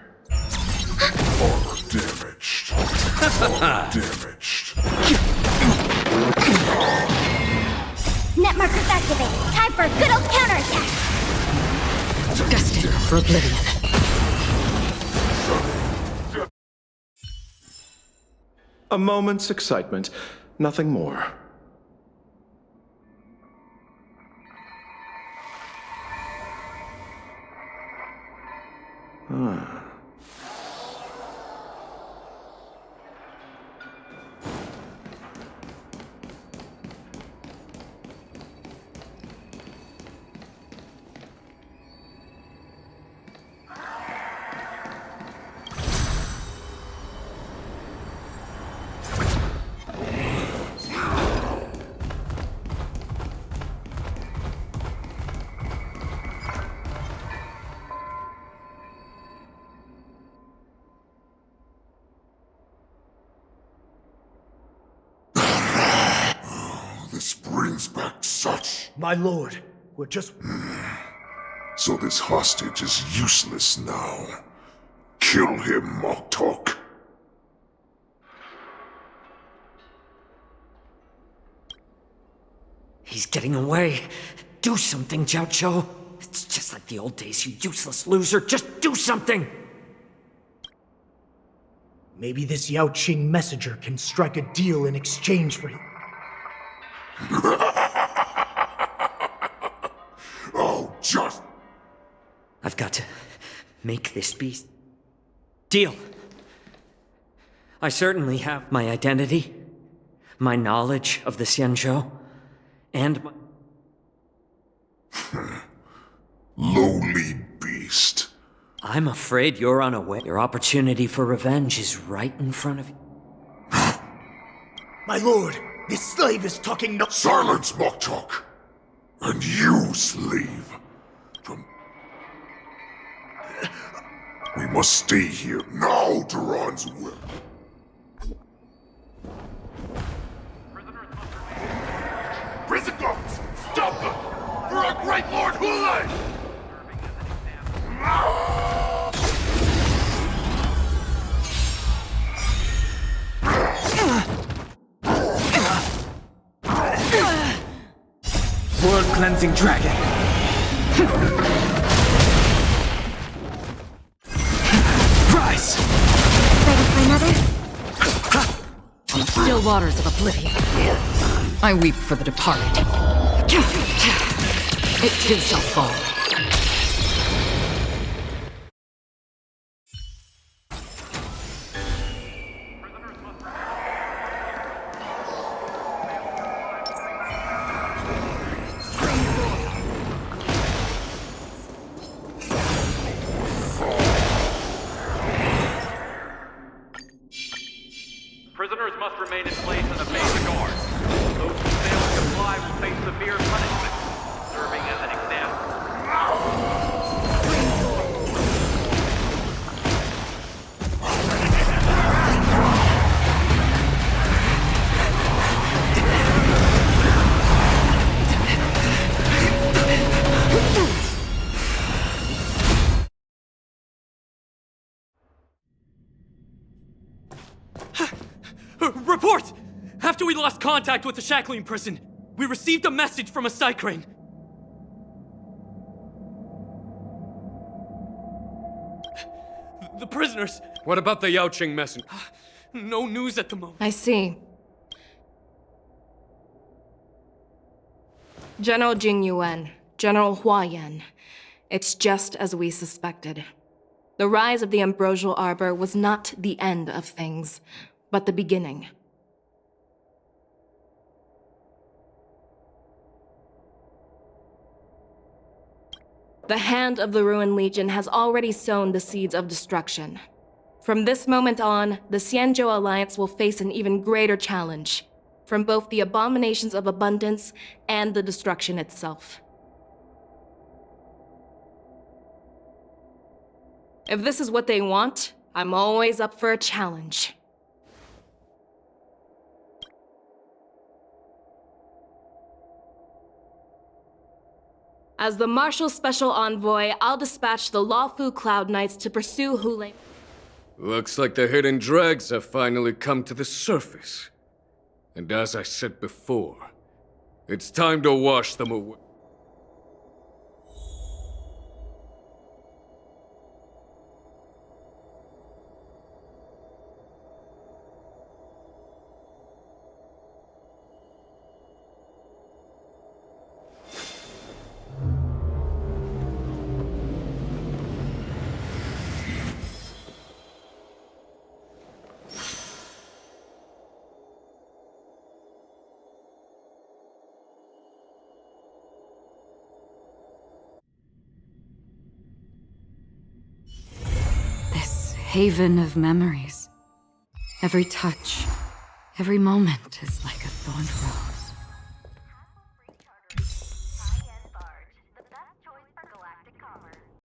Armor damaged. Damaged. Net markers activated. Time for a good old counterattack. Destined for oblivion. A moment's excitement, nothing more. This brings back such... My lord, we're just... So this hostage is useless now. Kill him, Moktok. He's getting away. Do something, Jiao Zhou. It's just like the old days, you useless loser. Just do something! Maybe this Yao Qing messenger can strike a deal in exchange for him. Oh, just... I've got to make this beast. Deal. I certainly have my identity, my knowledge of the Xianzhou, and my... Lowly beast. I'm afraid you're unaware. Your opportunity for revenge is right in front of you. My lord, this slave is talking no- Silence, Moktok! And you, slave. We must stay here now, Duran's will. Prison guards! Stop them! For our great Lord Hulei! World cleansing dragon. Rise! Ready for another? On the still waters of oblivion, I weep for the departed. It too shall fall. Prisoners must remain in place and obey the guard. Those who fail to comply will face severe punishment, serving as an example. Report! After we lost contact with the shackling prison, we received a message from a Psycrane. The prisoners. What about the Yao Qing messenger? No news at the moment. I see. General Jing Yuan, General Hua Yan. It's just as we suspected. The rise of the Ambrosial Arbor was not the end of things, but the beginning. The hand of the Ruined Legion has already sown the seeds of destruction. From this moment on, the Xianzhou Alliance will face an even greater challenge, from both the abominations of abundance and the destruction itself. If this is what they want, I'm always up for a challenge. As the Marshal Special Envoy, I'll dispatch the Lawfu Cloud Knights to pursue Hulei. Looks like the hidden dregs have finally come to the surface. And as I said before, it's time to wash them away. Haven of memories. Every touch, every moment is like a thorned rose.